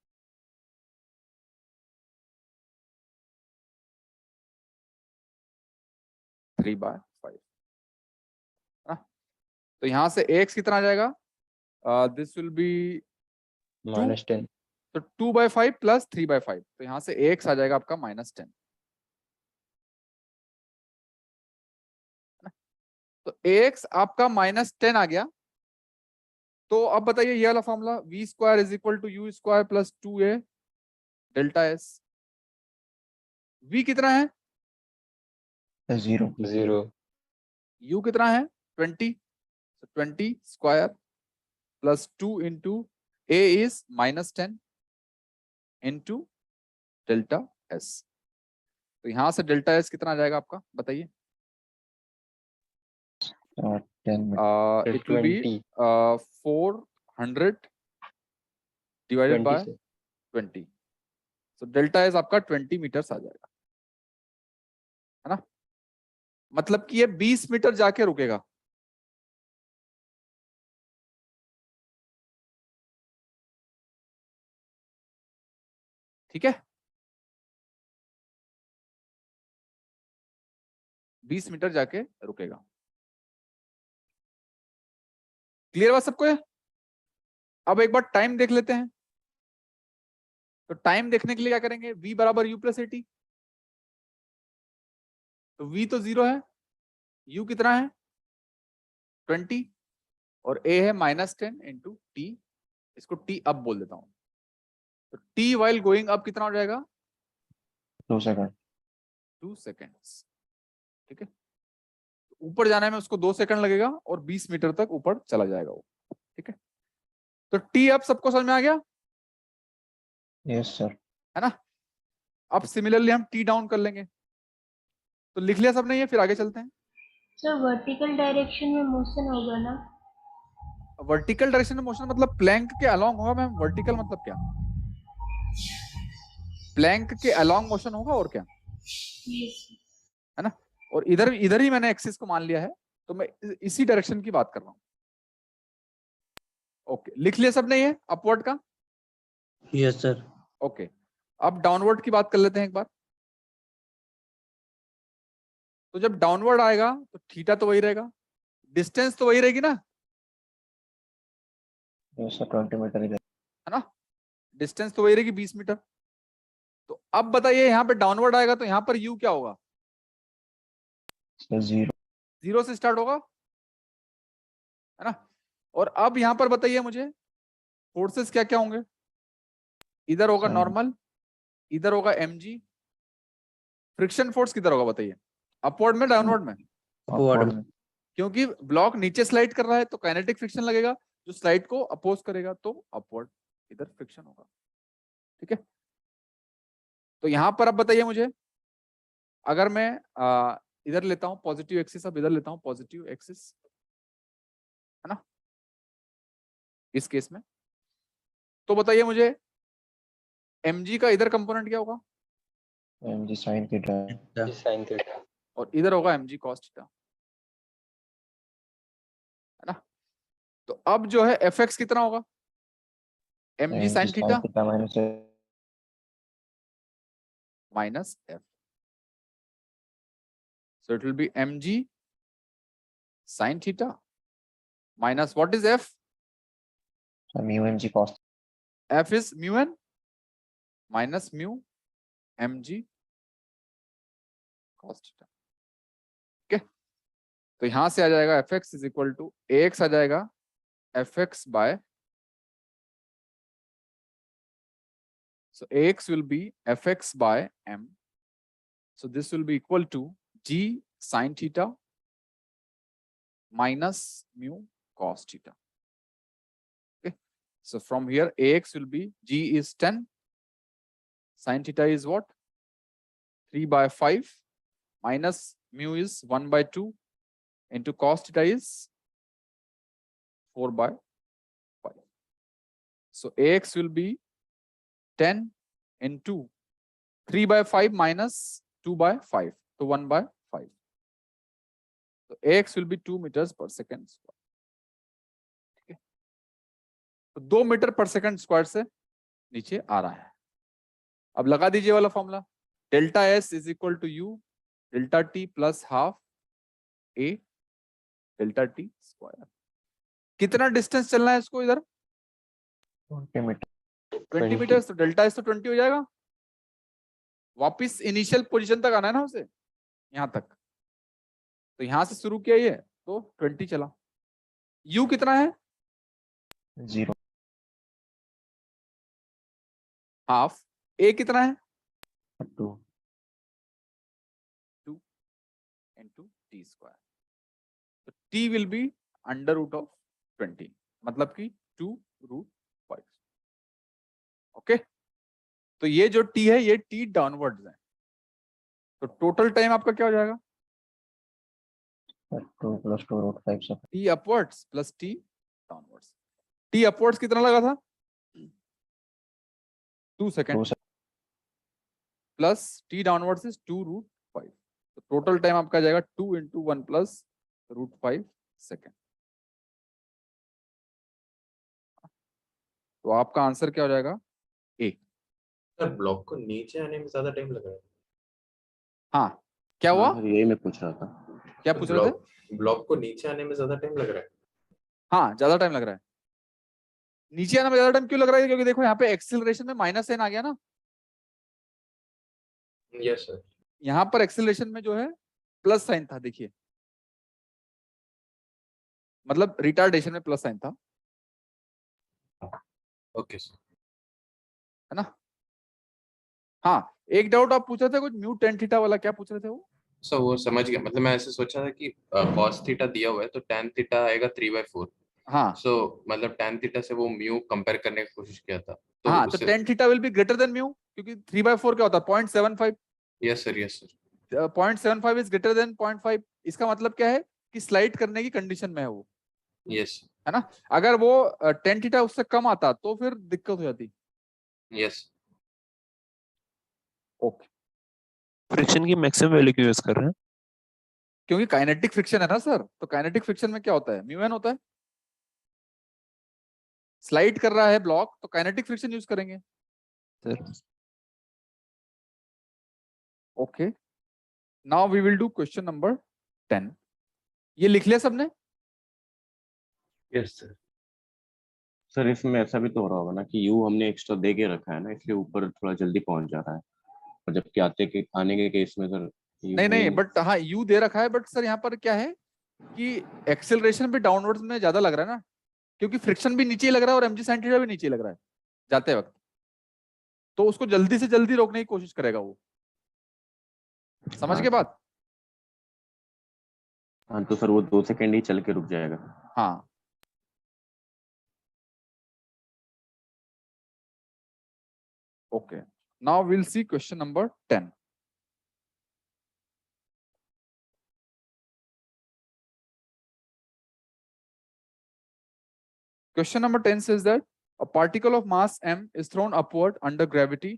3/5, तो यहां से x कितना आ जाएगा? दिस विल बी -10 तो 2/5 प्लस 3/5, तो यहां से x आ जाएगा आपका -10। तो x आपका -10 आ गया। तो अब बताइए ये वाला formula v square is equal to u square plus 2a delta s। v कितना है? 0 u कितना है? 20, 20 square plus 2 into a is -10 into delta s। तो यहां से डेल्टा s कितना आ जाएगा आपका, बताइए? 10 it will B 400 divided by 20, so delta S आपका 20 मीटर्स आ जाएगा, है ना। मतलब कि ये 20 मीटर जाके रुकेगा। ठीक है, 20 मीटर जाके रुकेगा। क्लियर बात सबको है? अब एक बार टाइम देख लेते हैं। तो टाइम देखने के लिए क्या करेंगे? v बराबर u प्लस एटी। तो v तो 0 है, u कितना है? 20, और a है -10 इंटू टी। इसको t अप बोल देता हूं। तो t वाइल गोइंग अप कितना हो जाएगा? 2 सेकंड 2 सेकेंड्स। ठीक है, ऊपर जाने में उसको 2 सेकंड लगेगा और 20 मीटर तक ऊपर चला जाएगा वो। ठीक है, तो टी अब सबको समझ में आ गया, यस सर है ना। अब सिमिलरली हम टी डाउन कर लेंगे। तो लिख लिया सबने ये, फिर आगे चलते हैं। सर वर्टिकल डायरेक्शन में मोशन होगा ना? वर्टिकल डायरेक्शन में मोशन मतलब प्लैंक के अलोंग होगा मैम। वर्टिकल मतलब क्या? प्लैंक के अलोंग मोशन होगा, और क्या, है ना। और इधर इधर ही मैंने एक्सिस को मान लिया है, तो मैं इसी डायरेक्शन की बात कर रहा हूं। ओके, लिख लिया सबने ये अपवर्ड का? Yes sir. ओके, अब डाउनवर्ड की बात कर लेते हैं एक बार। तो जब डाउनवर्ड आएगा तो थीटा तो वही रहेगा, डिस्टेंस तो वही रहेगी ना, यस सर 20 मीटर इधर है ना। डिस्टेंस तो वही रहेगी 20 मीटर। तो अब बताइए यहाँ पे डाउनवर्ड आएगा तो यहाँ पर u क्या होगा? सर 0 से स्टार्ट होगा, है ना। और अब यहाँ पर बताइए मुझे फोर्सेस क्या क्या होंगे? इधर होगा Sin. नॉर्मल, इधर होगा mg। फ्रिक्शन फोर्स किधर होगा बताइए? अपवर्ड में, डाउनवर्ड में? अपवर्ड में। क्योंकि ब्लॉक नीचे स्लाइड कर रहा है तो काइनेटिक फ्रिक्शन लगेगा, जो स्लाइड को अपोज करेगा तो अपवर्ड इधर फ्रिक्शन होगा। ठीक है, तो यहां पर अब बताइए मुझे, अगर मैं इधर लेता हूं पॉजिटिव एक्सिस, अब इधर लेता हूं पॉजिटिव एक्सिस, है ना, इस केस में। तो बताइए मुझे mg का इधर कंपोनेंट क्या होगा, mg sin theta sin theta और इधर होगा mg cos थीटा, है ना। तो अब जो है fx कितना होगा, mg sin sin theta theta minus minus f, so it will be mg sin theta minus what is f, mu mg cos f is mu n minus mu mg cos theta। Okay, तो यहां से आ जाएगा fx is equal to ax आ जाएगा fx by, so ax will be fx by m, so this will be equal to g sin theta minus mu cos theta। Okay, so from here ax will be, g is 10, sin theta is what, 3 by 5, minus mu is 1 by 2 into cos theta is 4 by 5, so ax will be 10 into 3 by 5 minus 2 by 5, so 1 by 5, so ax will be 2 meters per second square। ठीक है, तो 2 metre per second square से नीचे आ रहा है। अब लगा दीजिए वाला formula, delta s is equal to u delta t plus half a delta t square. कितना डिस्टेंस चलना है इसको इधर, 20 मीटर 20 मीटर, तो डेल्टा एस तो 20 हो जाएगा, वापिस इनिशियल पोजीशन तक आना है ना उसे, यहां तक, तो यहां से शुरू किया ये तो 20 चला। u कितना है, 0 हाफ, a कितना है 2 2 into t स्क्वायर, तो t will be under root of 20, मतलब कि 2√5। ओके, तो ये जो t है ये t डाउनवर्ड्स है, तो टोटल टाइम आपका क्या हो जाएगा, 2 plus 2√5 से t upwards plus t downwards. t upwards कितना लगा था 2 second, plus t downwards is 2√5, तो टोटल टाइम आपका जाएगा 2 into 1 plus √5 सेकेंड। तो आपका आंसर क्या हो जाएगा ए। सर ब्लॉक को नीचे आने में ज्यादा टाइम लग रहा है, हाँ, क्या हुआ, हाँ, यही मैं पूछ रहा था। क्या पूछ रहे थे, ब्लॉक को नीचे आने में ज्यादा टाइम लग रहा है। हाँ ज्यादा टाइम लग रहा है, नीचे आने में ज्यादा टाइम क्यों लग रहा है, क्योंकि देखो यहाँ पे एक्सेलरेशन में माइनस n आ गया ना, यस सर। यहाँ पर एक्सेलरेशन में जो है प्लस साइन था, देखिए मतलब रिटार्डेशन में प्लस साइन था, ओके सर। है ना। हाँ, एक डाउट आप पूछ रहे थे कुछ म्यू टेन थीटा वाला, क्या पूछ रहे थे वो, सर वो समझ गया, मतलब मैं ऐसे सोचा था कि कॉस थीटा दिया हुआ है तो tan थीटा आएगा 3/4। हाँ सो मतलब tan थीटा से वो म्यू कंपेयर करने की कोशिश किया था, तो हाँ, तो उससे tan theta will be greater than mu, क्योंकि 3/4 क्या होता है 0.75, yes sir, yes sir. 0.75 is greater than 0.5, इसका मतलब क्या है कि स्लाइड करने की कंडीशन में है वो, यस है ना। अगर वो टेन थीटा उससे कम आता तो फिर दिक्कत हो जाती। यस। ओके, फ्रिक्शन की मैक्सिमम वैल्यू क्यों यूज कर रहे हैं, क्योंकि काइनेटिक फ्रिक्शन है ना सर, तो काइनेटिक फ्रिक्शन में क्या होता है म्यू एन होता है, स्लाइड कर रहा है ब्लॉक तो काइनेटिक फ्रिक्शन यूज करेंगे। Sir okay, now we will do question number 10। ये लिख लिया सबने, यस सर। सर इसमें ऐसा भी तो हो रहा होगा ना कि यू हमने एक्स्ट्रा दे के रखा है ना, इसलिए ऊपर थोड़ा जल्दी पहुंच जा रहा है, और जबकि आने के केस में सर नहीं नहीं, बट हाँ यू दे रखा है, बट सर यहाँ पर क्या है कि एक्सेलरेशन भी डाउनवर्ड्स में ज्यादा लग रहा है ना, क्योंकि फ्रिक्शन भी नीचे ही लग रहा है और mg sin थीटा भी नीचे ही लग रहा है जाते वक्त, तो उसको जल्दी से जल्दी रोकने की कोशिश करेगा वो, समझ के बात। हाँ, तो सर वो 2 सेकंड ही चल के रुक जाएगा। हाँ, okay, now will see question number 10। question number 10 says that a particle of mass m is thrown upward under gravity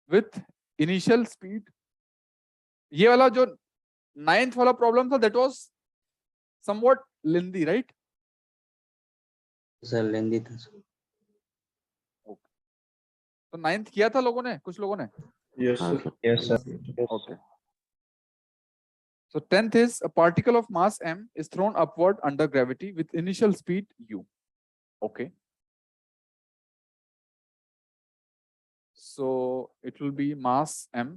with initial speed. ये वाला जो 9th वाला प्रॉब्लम था that was somewhat lengthy, right? Sir lengthy था sir. तो 9th किया था लोगों ने, कुछ लोगों ने। यस हाँ sir. Sir. Yes, sir. Okay. So 10th is a particle of mass m is thrown upward under gravity with initial speed u. Okay. So it will be mass m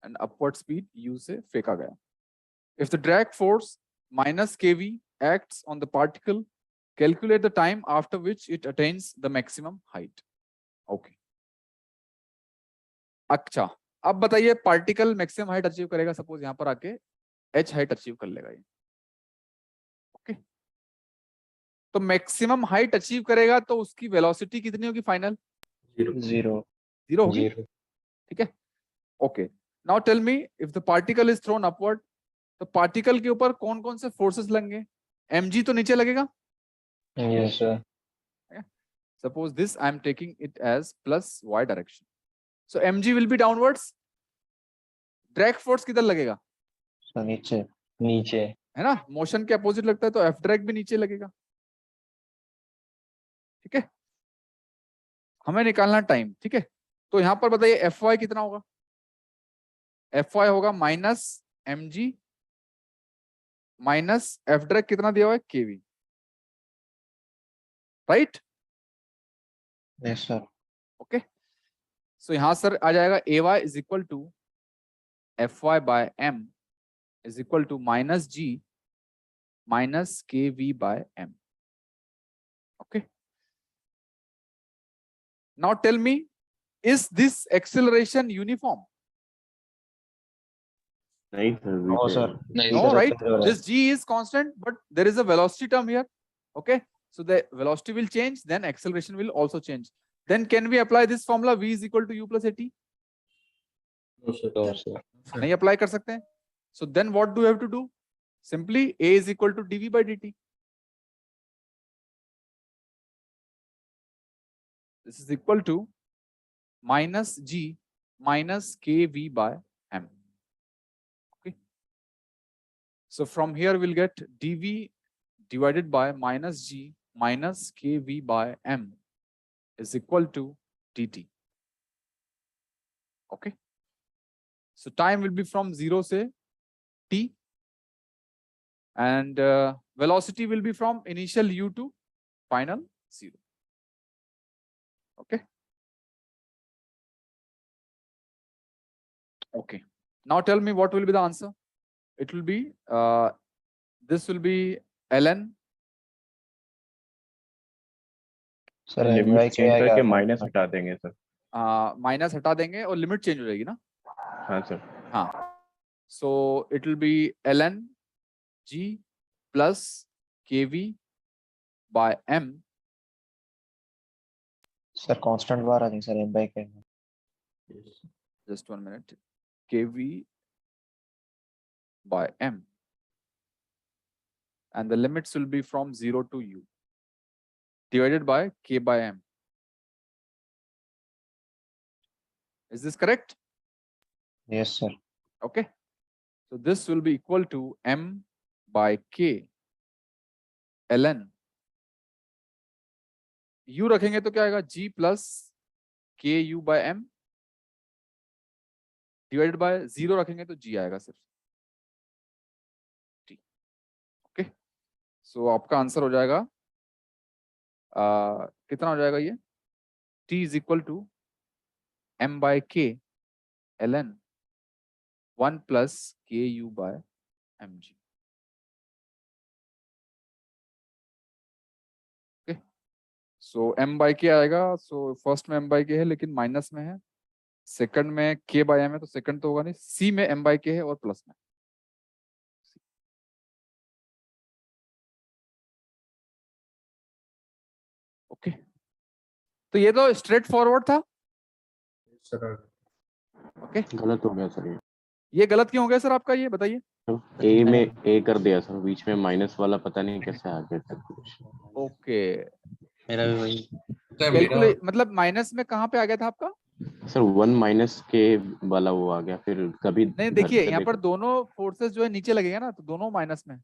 and upward speed u से फेंका गया. If the drag force minus kV acts on the particle, calculate the time after which it attains the maximum height. Okay. अच्छा, अब बताइए particle maximum height achieve करेगा, suppose यहां पर आके h हाइट अचीव कर लेगा ये. ओके, तो मैक्सिमम हाइट अचीव करेगा तो उसकी वेलोसिटी कितनी होगी फाइनल? 0. 0 होगी. 0. ठीक है. Okay, now tell me if the particle is thrown upward, तो पार्टिकल के ऊपर कौन कौन से फोर्सेस लगेंगे? mg तो नीचे लगेगा. Yes, sir. Suppose this I am taking it as plus y direction. So mg will be downwards. Drag force किधर लगेगा? सर नीचे. नीचे. है ना, मोशन के अपोजिट लगता है तो f drag भी नीचे लगेगा. ठीक है, हमें निकालना टाइम. ठीक है, तो यहां पर बताइए fy कितना होगा? fy होगा minus mg minus f drag कितना दिया हुआ है? kv. Right? Yes sir. Okay, so यहां सर आ जाएगा ay is equal to fy by m is equal to minus g minus kv by m. Okay, now tell me is this acceleration uniform? नहीं sir. No, sir. No, right? This g is constant, but there is a velocity term here. Okay, so the velocity will change, then acceleration will also change. Then can we apply this formula v is equal to u plus at? No sir. No, sir. नहीं apply कर सकते हैं. So then what do you have to do? Simply a is equal to dv by dt. This is equal to minus g minus kv by m. Okay. So from here we'll get dv divided by minus g minus kv by m is equal to dt. Okay. So time will be from 0 say t, and velocity will be from initial u to final 0. Okay. Okay. Now tell me what will be the answer? It will be this will be ln. Sir limit change करके minus हटा देंगे sir. Minus हटा देंगे और limit change हो जाएगी ना. हाँ सर. हाँ, so it will be ln g plus kv by m. Sir constant बार आ जाएंगे sir m by k. Just 1 minute. kv by m, and the limits will be from 0 to u divided by k by m. Is this correct? Yes sir. Okay, so this will be equal to m by k ln u रखेंगे तो क्या आएगा? g plus k u by m divided by 0 रखेंगे तो g आएगा सिर्फ. t. Okay, सो आपका answer हो जाएगा कितना हो जाएगा ये? t is equal to m by k ln 1 plus ku by mg. Okay, so m by k आएगा. सो फर्स्ट में m by k है लेकिन माइनस में है, सेकंड में k by m है तो सेकंड तो होगा नहीं, c में m by k है और प्लस में. ओके, तो ये तो स्ट्रेट फॉरवर्ड था. सर ओके, गलत हो गया सर. ये गलत क्यों हो गया सर आपका, ये बताइए. ए में ए कर दिया सर, बीच में माइनस वाला पता नहीं कैसे आ गया कैलकुलेशन। ओके, मेरा भी वही। सर मेरा कैलकुलेट मतलब माइनस में कहाँ पे आ गया था आपका? सर 1 माइनस के वाला वो आ गया, फिर कभी नहीं घर देखिए पे यहाँ पर देखा। दोनों फोर्सेस जो है नीचे लगेगा ना, तो दोनों माइनस में।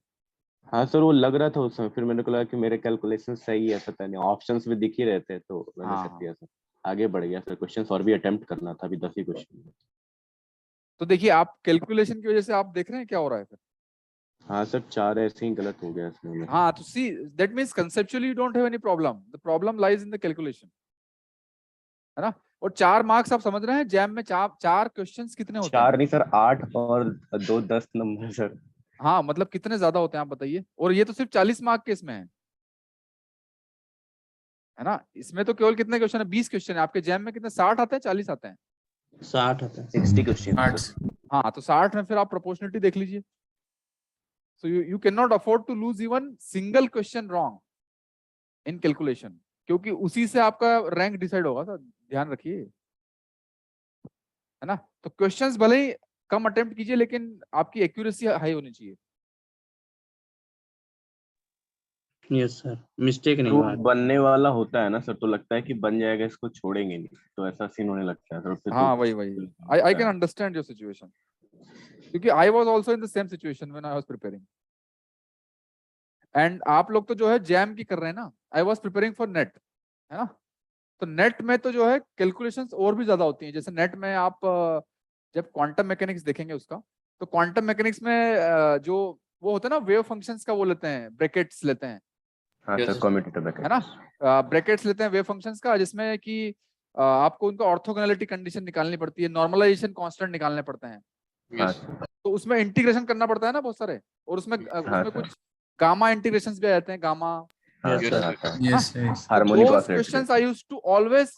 हाँ सर वो लग रहा था उस समय, फिर मैंने को लगा कि मेरे कैलकुलेशन सही है, पता नहीं ऑप्शंस भी दिख ही रहे थे तो मैंने कर हाँ, दिया सर। आगे बढ़ गया सर, क्वेश्चंस और भी अटेम्प्ट करना था, अभी 10 ही क्वेश्चन। तो देखिए आप कैलकुलेशन की वजह से आप देख रहे हैं क्या हो रहा है फिर। हाँ सर 4 ऐसे ही गलत हो गया इसमें मेरा। हाँ तो see that means conceptually you don't have any problem, the problem lies in the calculation, है ना। और 4 मार्क्स आप समझ रहे हैं, जैम में चार क्वेश्चंस कितने होते हैं? 4 नहीं सर 8 और 2 10 नंबर सर। हाँ मतलब कितने ज्यादा होते हैं आप बताइए, और ये तो सिर्फ 40 मार्क के इसमें है ना। इसमें तो केवल कितने क्वेश्चन है? 20 क्वेश्चन है। आपके जैम में कितने, 60 आते हैं 40 आते हैं? 60 होता है। 60 क्वेश्चन। हाँ तो 60 में फिर आप प्रोपोर्शनलिटी देख लीजिए। So you can not afford to lose even single question wrong in calculation, क्योंकि उसी से आपका रैंक डिसाइड होगा सर, ध्यान रखिए, है ना। तो क्वेश्चंस भले ही कम अटेम्प्ट कीजिए, लेकिन आपकी एक्यूरेसी हाई होनी चाहिए। यस सर, मिस्टेक नहीं जो हुआ। बनने वाला होता है ना सर, तो लगता है कि बन जाएगा, इसको छोड़ेंगे नहीं, तो ऐसा सीन होने लगता है सर फिर हाँ तो। वही I can understand your situation, क्योंकि I was also in the same situation when I was preparing. And आप लोग तो जो है जैम की कर रहे हैं ना, आई वाज प्रिपेयरिंग फॉर नेट, है ना। तो नेट में तो जो है कैलकुलेशंस और भी ज्यादा होती हैं। जैसे नेट में आप जब क्वांटम मैकेनिक्स देखेंगे उसका, तो क्वांटम मैकेनिक्स में जो वो होता है ना, वेव फंक्शंस का वो लेते हैं, ब्रैकेट्स लेते हैं, हाँ सर, कम्यूटेटर है ब्रैकेट। ना। ब्रैकेट्स लेते हैं वेव फंक्शंस का, जिसमें कि आपको उनका ऑर्थोगोनैलिटी कंडीशन निकालनी पड़ती है, नॉर्मलाइजेशन कांस्टेंट निकालने पड़ते हैं। हाँ सर। तो उसमें इंटीग्रेशन करना पड़ता है ना बहुत सारे, और उसमें हाँ उसमें सर। कुछ गामा इंटीग्रेशंस भी आ जाते हैं, गामा, हाँ यस सर सर। आता है। है ना। यस तो harmonic those oscillator. Questions I used to always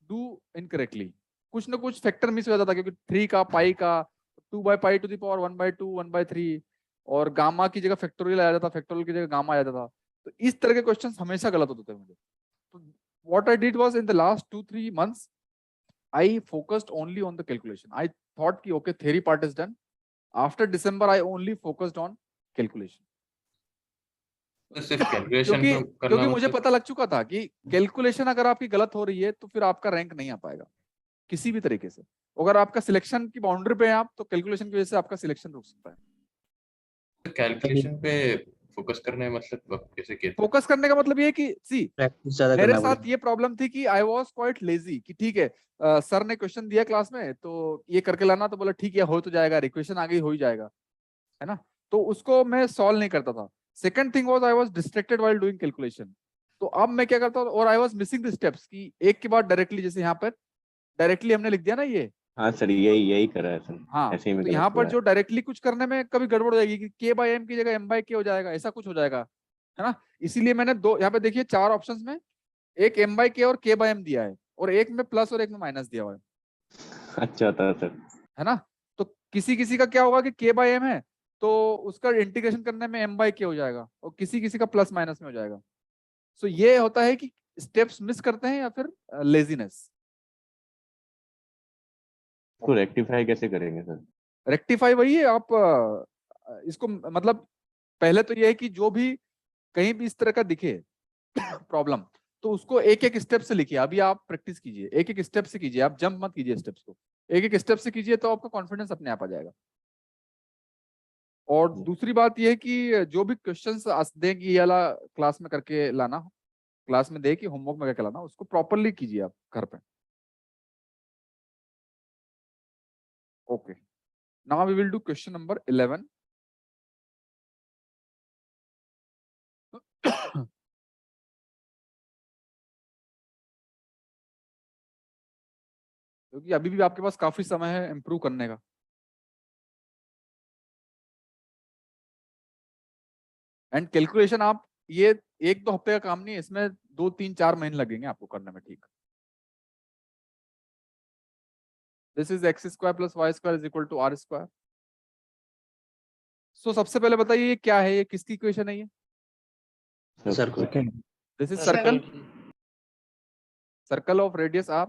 do incorrectly. कुछ ना कुछ फैक्टर मिस हो जाता था, क्योंकि 3 का पाई का 2/π⁴ 1/2 1/3, और गामा की जगह फैक्टोरियल आ जाता, फैक्टोरियल की जगह गामा आ जाता था। तो इस तरह के क्वेश्चंस हमेशा गलत होते थे मुझे। तो what I did was in the last 2-3 months I focused only on the calculation. I thought कि okay theory part is done, after December I only focused on calculation. तो सिर्फ कैलकुलेशन क्योंकि पे करना क्योंकि मुझे मतलब पता लग चुका था कि कैलकुलेशन अगर आपकी गलत हो रही है तो फिर आपका रैंक नहीं आ पाएगा किसी भी तरीके से। अगर आपका सिलेक्शन की बाउंड्री पे है आप, तो कैलकुलेशन की वजह से आपका सिलेक्शन रुक सकता है। कैलकुलेशन पे फोकस करना है, मतलब अब कैसे कहते हैं? फोकस करने का मतलब ये है कि सी प्रैक्टिस ज्यादा मेरे करना साथ पड़ेगा। ये प्रॉब्लम थी कि आई वॉज क्वाइट लेजी, कि ठीक है सर ने क्वेश्चन दिया क्लास में तो ये करके लाना, तो बोला ठीक है हो तो जाएगा, इक्वेशन आ गई हो ही जाएगा, है ना। तो उसको मैं सॉल्व नहीं करता था। Second thing was I was distracted while doing calculation. तो अब मैं क्या करता हूँ, और I was missing the steps, कि एक के बाद डायरेक्टली, जैसे यहाँ पर डायरेक्टली हमने लिख दिया ना ये, हाँ सर, यही यही करा है सर। हाँ ऐसे ही में तो गलत यहाँ हुआ पर है। जो डायरेक्टली कुछ करने में कभी गड़बड़ हो जाएगी कि k/m की जगह m/k हो जाएगा, ऐसा कुछ हो जाएगा, है ना। इसीलिए मैंने दो, यहाँ पे देखिए 4 ऑप्शंस में एक m/k और k/m दिया है, और एक में प्लस और एक में माइनस दिया हुआ अच्छा था सर। है ना। तो किसी किसी का क्या होगा कि k/m है तो उसका इंटीग्रेशन करने में m/k हो जाएगा, और किसी किसी का प्लस माइनस में हो जाएगा। सो ये होता है कि स्टेप्स मिस करते हैं या फिर लेजीनेस। तो रेक्टिफाई कैसे करेंगे सर? रेक्टिफाई वही है, आप इसको मतलब पहले तो ये है कि जो भी कहीं भी इस तरह का दिखे प्रॉब्लम, तो उसको एक एक स्टेप से लिखिए। अभी आप प्रैक्टिस कीजिए, एक एक स्टेप से कीजिए, आप जंप मत कीजिए स्टेप्स को, एक एक स्टेप से कीजिए, तो आपका कॉन्फिडेंस अपने आप आ जाएगा। और दूसरी बात यह है कि जो भी क्वेश्चंस देंगे ये वाला क्लास में करके लाना, क्लास में दे कि होमवर्क में करके लाना, उसको प्रॉपरली कीजिए आप घर पे। Okay, now we will do question number 11। क्योंकि अभी भी आपके पास काफी समय है इम्प्रूव करने का। एंड कैलकुलेशन आप ये 1-2 हफ्ते का काम नहीं है, इसमें 2-3-4 महीने लगेंगे आपको करने में, ठीक। This is x² + y² = r²। सो सबसे पहले बताइए ये क्या है, ये किसकी इक्वेशन है ये? Circle. This is circle, circle of radius r।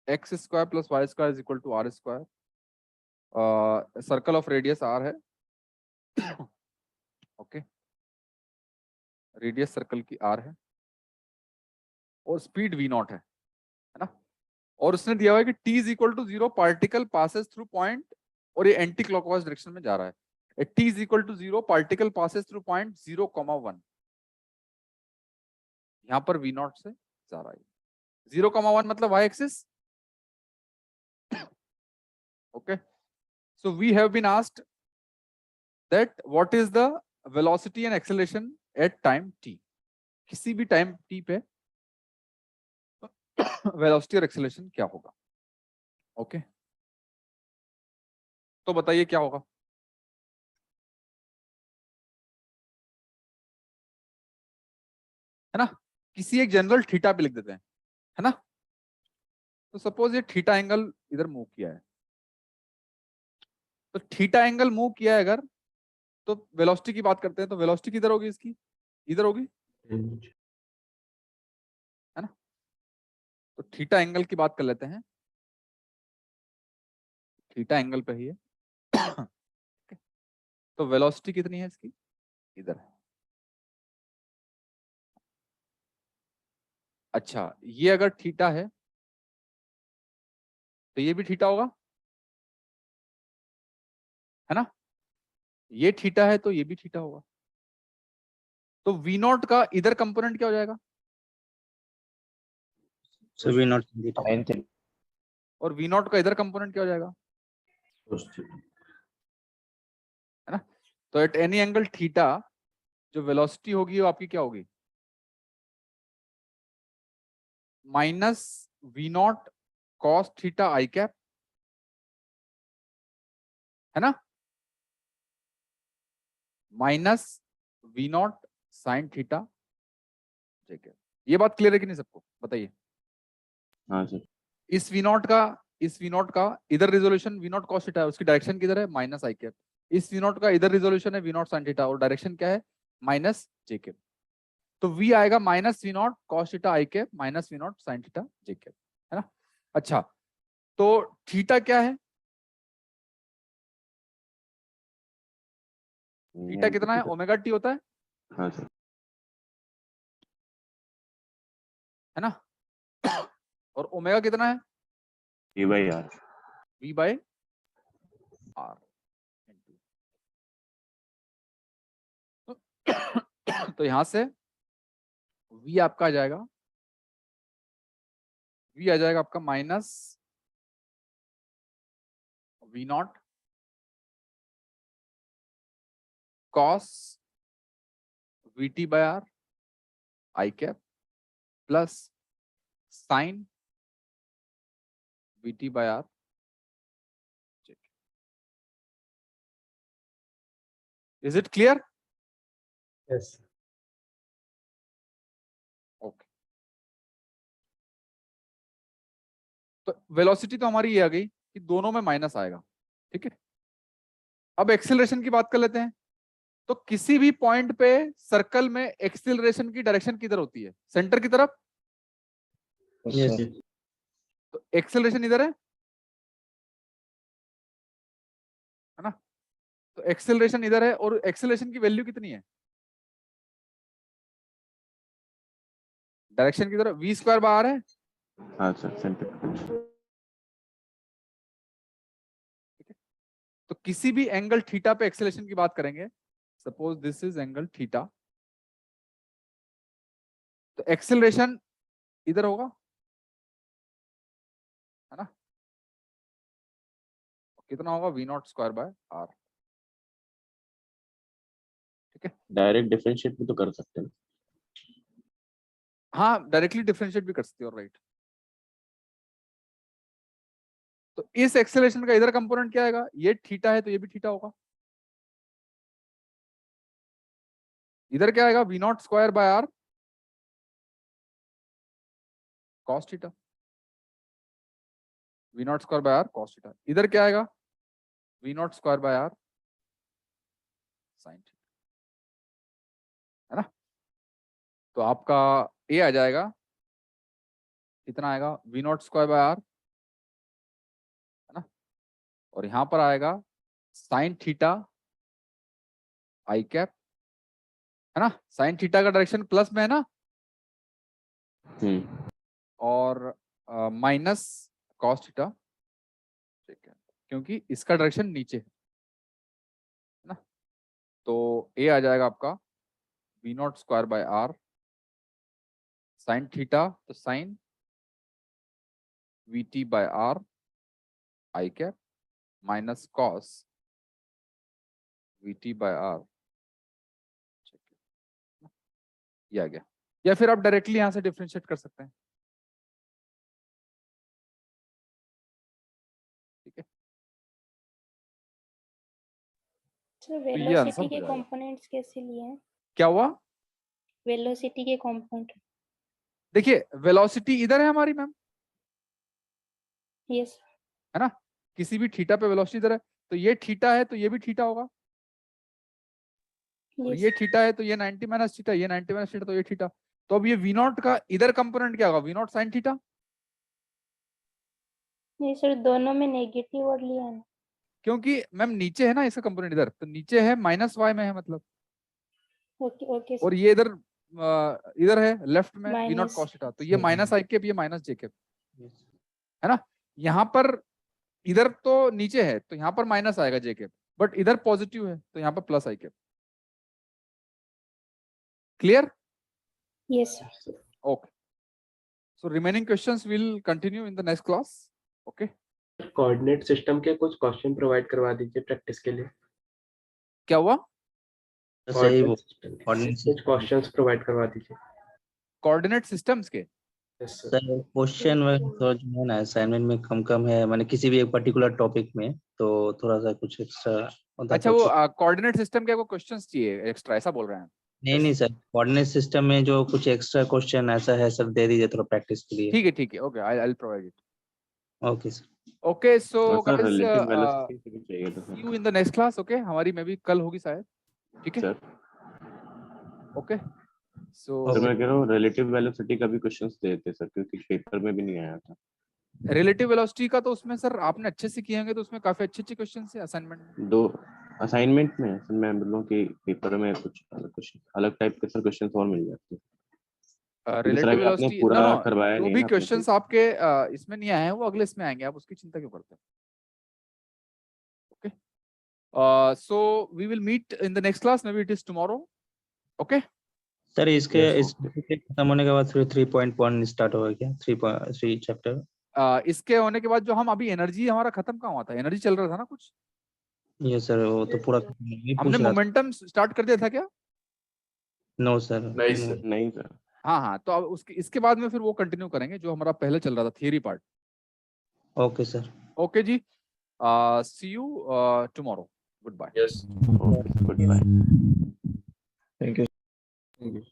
X square plus y square is equal to r square, circle of radius r है, ओके, रेडियस सर्कल की आर है और स्पीड वी नॉट है ना, और उसने दिया हुआ है कि t is equal to 0, particle passes through point, और ये एंटी क्लॉकवाइज डायरेक्शन में जा रहा है। t is equal to 0, particle passes through point 0,1, यहां पर v नॉट से जा रहा है। 0,1 मतलब y axis, okay, so we have been asked that what is the velocity and acceleration at time t, किसी भी टाइम t पे वेलोसिटी और एक्सेलरेशन क्या होगा, ओके, तो बताइए क्या होगा। है ना, किसी एक जनरल थीटा पे लिख देते हैं, है ना, तो सपोज ये थीटा एंगल इधर मूव किया है, तो थीटा एंगल मूव किया है अगर, तो वेलोसिटी की बात करते हैं, तो वेलोसिटी किधर होगी, इसकी इधर होगी, है ना, तो थीटा एंगल की बात कर लेते हैं, थीटा एंगल पे ही है, तो वेलोसिटी कितनी है इसकी, इधर है। अच्छा, ये अगर थीटा है तो ये भी थीटा होगा, है ना, ये थीटा है तो ये भी थीटा होगा, तो वी नॉट का इधर कंपोनेंट क्या हो जाएगा, So we not sin theta. और वी नॉट का इधर कंपोनेंट क्या हो जाएगा, है ना, तो एट एनी एंगल थीटा जो वेलोसिटी होगी वो आपकी क्या होगी, minus v naught cos theta i cap, है ना, minus v naught sine theta j cap. ये बात क्लियर है कि नहीं सबको, बताइए। हाँ सर। इस वी नॉट का इधर resolution v naught cos theta है, उसकी डायरेक्शन किधर है, माइनस आई कैप। इस वी नॉट का इधर रिजोल्यूशन है वी नॉट साइन थीटा, और डायरेक्शन क्या है, माइनस जे कैप। तो v आएगा minus v naught cos theta i cap minus v naught sine theta j cap, है ना। अच्छा, तो थीटा क्या है, थीटा कितना है, ओमेगा टी होता है, हाँ सर। है ना, और ओमेगा कितना है, v/r। v by r. तो यहां से v आपका आ जाएगा, v आ जाएगा आपका minus v naught cos we T by are I cap plus sine we T by r. Is it clear? Yes. Okay, तो वेलोसिटी तो हमारी ये आ गई कि दोनों में माइनस आएगा, ठीक है। अब एक्सेलरेशन की बात कर लेते हैं। तो किसी भी पॉइंट पे सर्कल में एक्सेलरेशन की डायरेक्शन किधर होती है, सेंटर की तरफ, Yes, sir. तो एक्सेलरेशन इधर है ना, तो एक्सेलरेशन इधर है, और एक्सेलरेशन की वैल्यू कितनी है, डायरेक्शन की तरफ v स्क्वायर बार है, हाँ सर, सेंटर। तो किसी भी एंगल थीटा पे एक्सेलरेशन की बात करेंगे, suppose this is angle theta, तो एक्सेलरेशन इधर होगा, है ना, कितना होगा, v naught square by r, ठीक है। डायरेक्ट डिफरेंशिएट भी तो कर सकते हैं। हाँ, डायरेक्टली डिफरेंशिएट भी कर सकते हो, राइट। तो इस एक्सेलरेशन का इधर कंपोनेंट क्या आएगा, ये थीटा है तो ये भी थीटा होगा, इधर क्या आएगा, v naught square by r cos theta, v naught square by r cos theta. इधर क्या आएगा, v naught square by are sine theta, है ना। तो आपका ए आ जाएगा, कितना आएगा, v naught square by r, है ना, और यहां पर आएगा साइन थीटा आई कैप, है ना। साइन थीटा का डायरेक्शन प्लस में है ना, और माइनस कॉस थीटा, ठीक है, क्योंकि इसका डायरेक्शन नीचे है ना। तो ए आ जाएगा आपका V naught square by are sine theta, तो sine we T by are I cap minus cos we T by R, ये आ गया। या फिर आप डायरेक्टली यहां से डिफरेंशिएट कर सकते हैं, ठीक है। सर तो ये आंसर वेलोसिटी हो के जाएगा। कंपोनेंट्स कैसे लिए हैं? क्या हुआ, वेलोसिटी के कंपोनेंट। देखिए वेलोसिटी इधर है हमारी मैम, यस है ना, किसी भी थीटा पे वेलोसिटी इधर है, तो ये थीटा है तो ये भी थीटा होगा, और ये थीटा है तो ये 90 माइनस थीटा, ये 90 माइनस थीटा, तो ये थीटा। तो अब ये वी नॉट का इधर कंपोनेंट क्या होगा, वी नॉट साइन थीटा, नहीं सर, दोनों में नेगेटिव वर्ड लिया है ना। क्योंकि मैम नीचे है ना इसका कंपोनेंट, इधर तो नीचे है माइनस वाई में है मतलब, ओके ओके और सर। ये इधर इधर है लेफ्ट में v naught minus cos theta, तो ये माइनस आई कैप, ये माइनस जे कैप, है ना। यहाँ पर इधर तो नीचे है तो यहाँ पर माइनस आएगा जे कैप, बट इधर पॉजिटिव है तो यहाँ पर plus I cap. Clear? Yes sir. Okay. So remaining questions will continue in the next class. Okay. Coordinate system के कुछ क्वेश्चन प्रोवाइड करवा दीजिए प्रैक्टिस के लिए। क्या हुआ? सही वो कुछ क्वेश्चंस प्रोवाइड करवा दीजिए। कोऑर्डिनेट सिस्टम्स के? Yes sir. सर क्वेश्चन तो जो है ना असाइनमेंट में कम कम है, मैंने किसी भी एक पर्टिकुलर टॉपिक में, तो थोड़ा सा कुछ एक्स्ट्रा होता अच्छा, वो कोऑर्डिनेट सिस्टम के आपको क्वेश्चंस चाहिए एक्स्ट्रा, ऐसा बोल रहे हैं? नहीं सर, कोऑर्डिनेट सिस्टम में जो कुछ एक्स्ट्रा क्वेश्चन ऐसा है सर, दे दीजिए थोड़ा प्रैक्टिस के लिए। ठीक है, okay, I will provide it. Okay sir. Okay, so sir guys relative velocity भी चाहिए था see you in the next class. Okay, हमारी में भी कल होगी शायद, ठीक है सर। ओके, सो सर मैं कह रहा हूँ रिलेटिव वेलोसिटी का भी क्वेश्चंस दे देते सर, क्योंकि पेपर में भी नहीं आया था। रिलेटिव वेलोसिटी का तो उसमें सर आपने अच्छे से किए होंगे, तो उसमें काफी अच्छे अच्छे क्वेश्चंस है असाइनमेंट में। दो असाइनमेंट में सर, मैं बोल रहा हूँ कि पेपर में कुछ अलग टाइप के सर क्वेश्चंस और मिल जाते हैं। रिलेटिव आपने वेलोसिटी पूरा नो, करवाया जो नहीं भी ना अपने क्वेश्चंस से। आपके इसमें नहीं आए हैं वो अगले इसमें आएंगे, आप उसकी चिंता क्यों करते हैं? So we will meet in the next class, maybe it is tomorrow. Okay. Sir इसके Yes, इस खत्म होने के बाद फिर 3.1 स्टार्ट होगा क्या? 3 चैप्टर इसके होने के बाद जो हम अभी एनर्जी हमारा खत्म कहाँ हुआ था, एनर्जी चल रहा था ना कुछ, ये सर वो तो पूरा हमने मोमेंटम स्टार्ट कर दिया था क्या? नो सर नहीं सर। हाँ, तो अब उसके इसके बाद में फिर वो कंटिन्यू करेंगे जो हमारा पहले चल रहा था, theory part. Okay sir. Okay ji, see you tomorrow, goodbye. Yes. Okay, goodbye. Thank you. Thank you.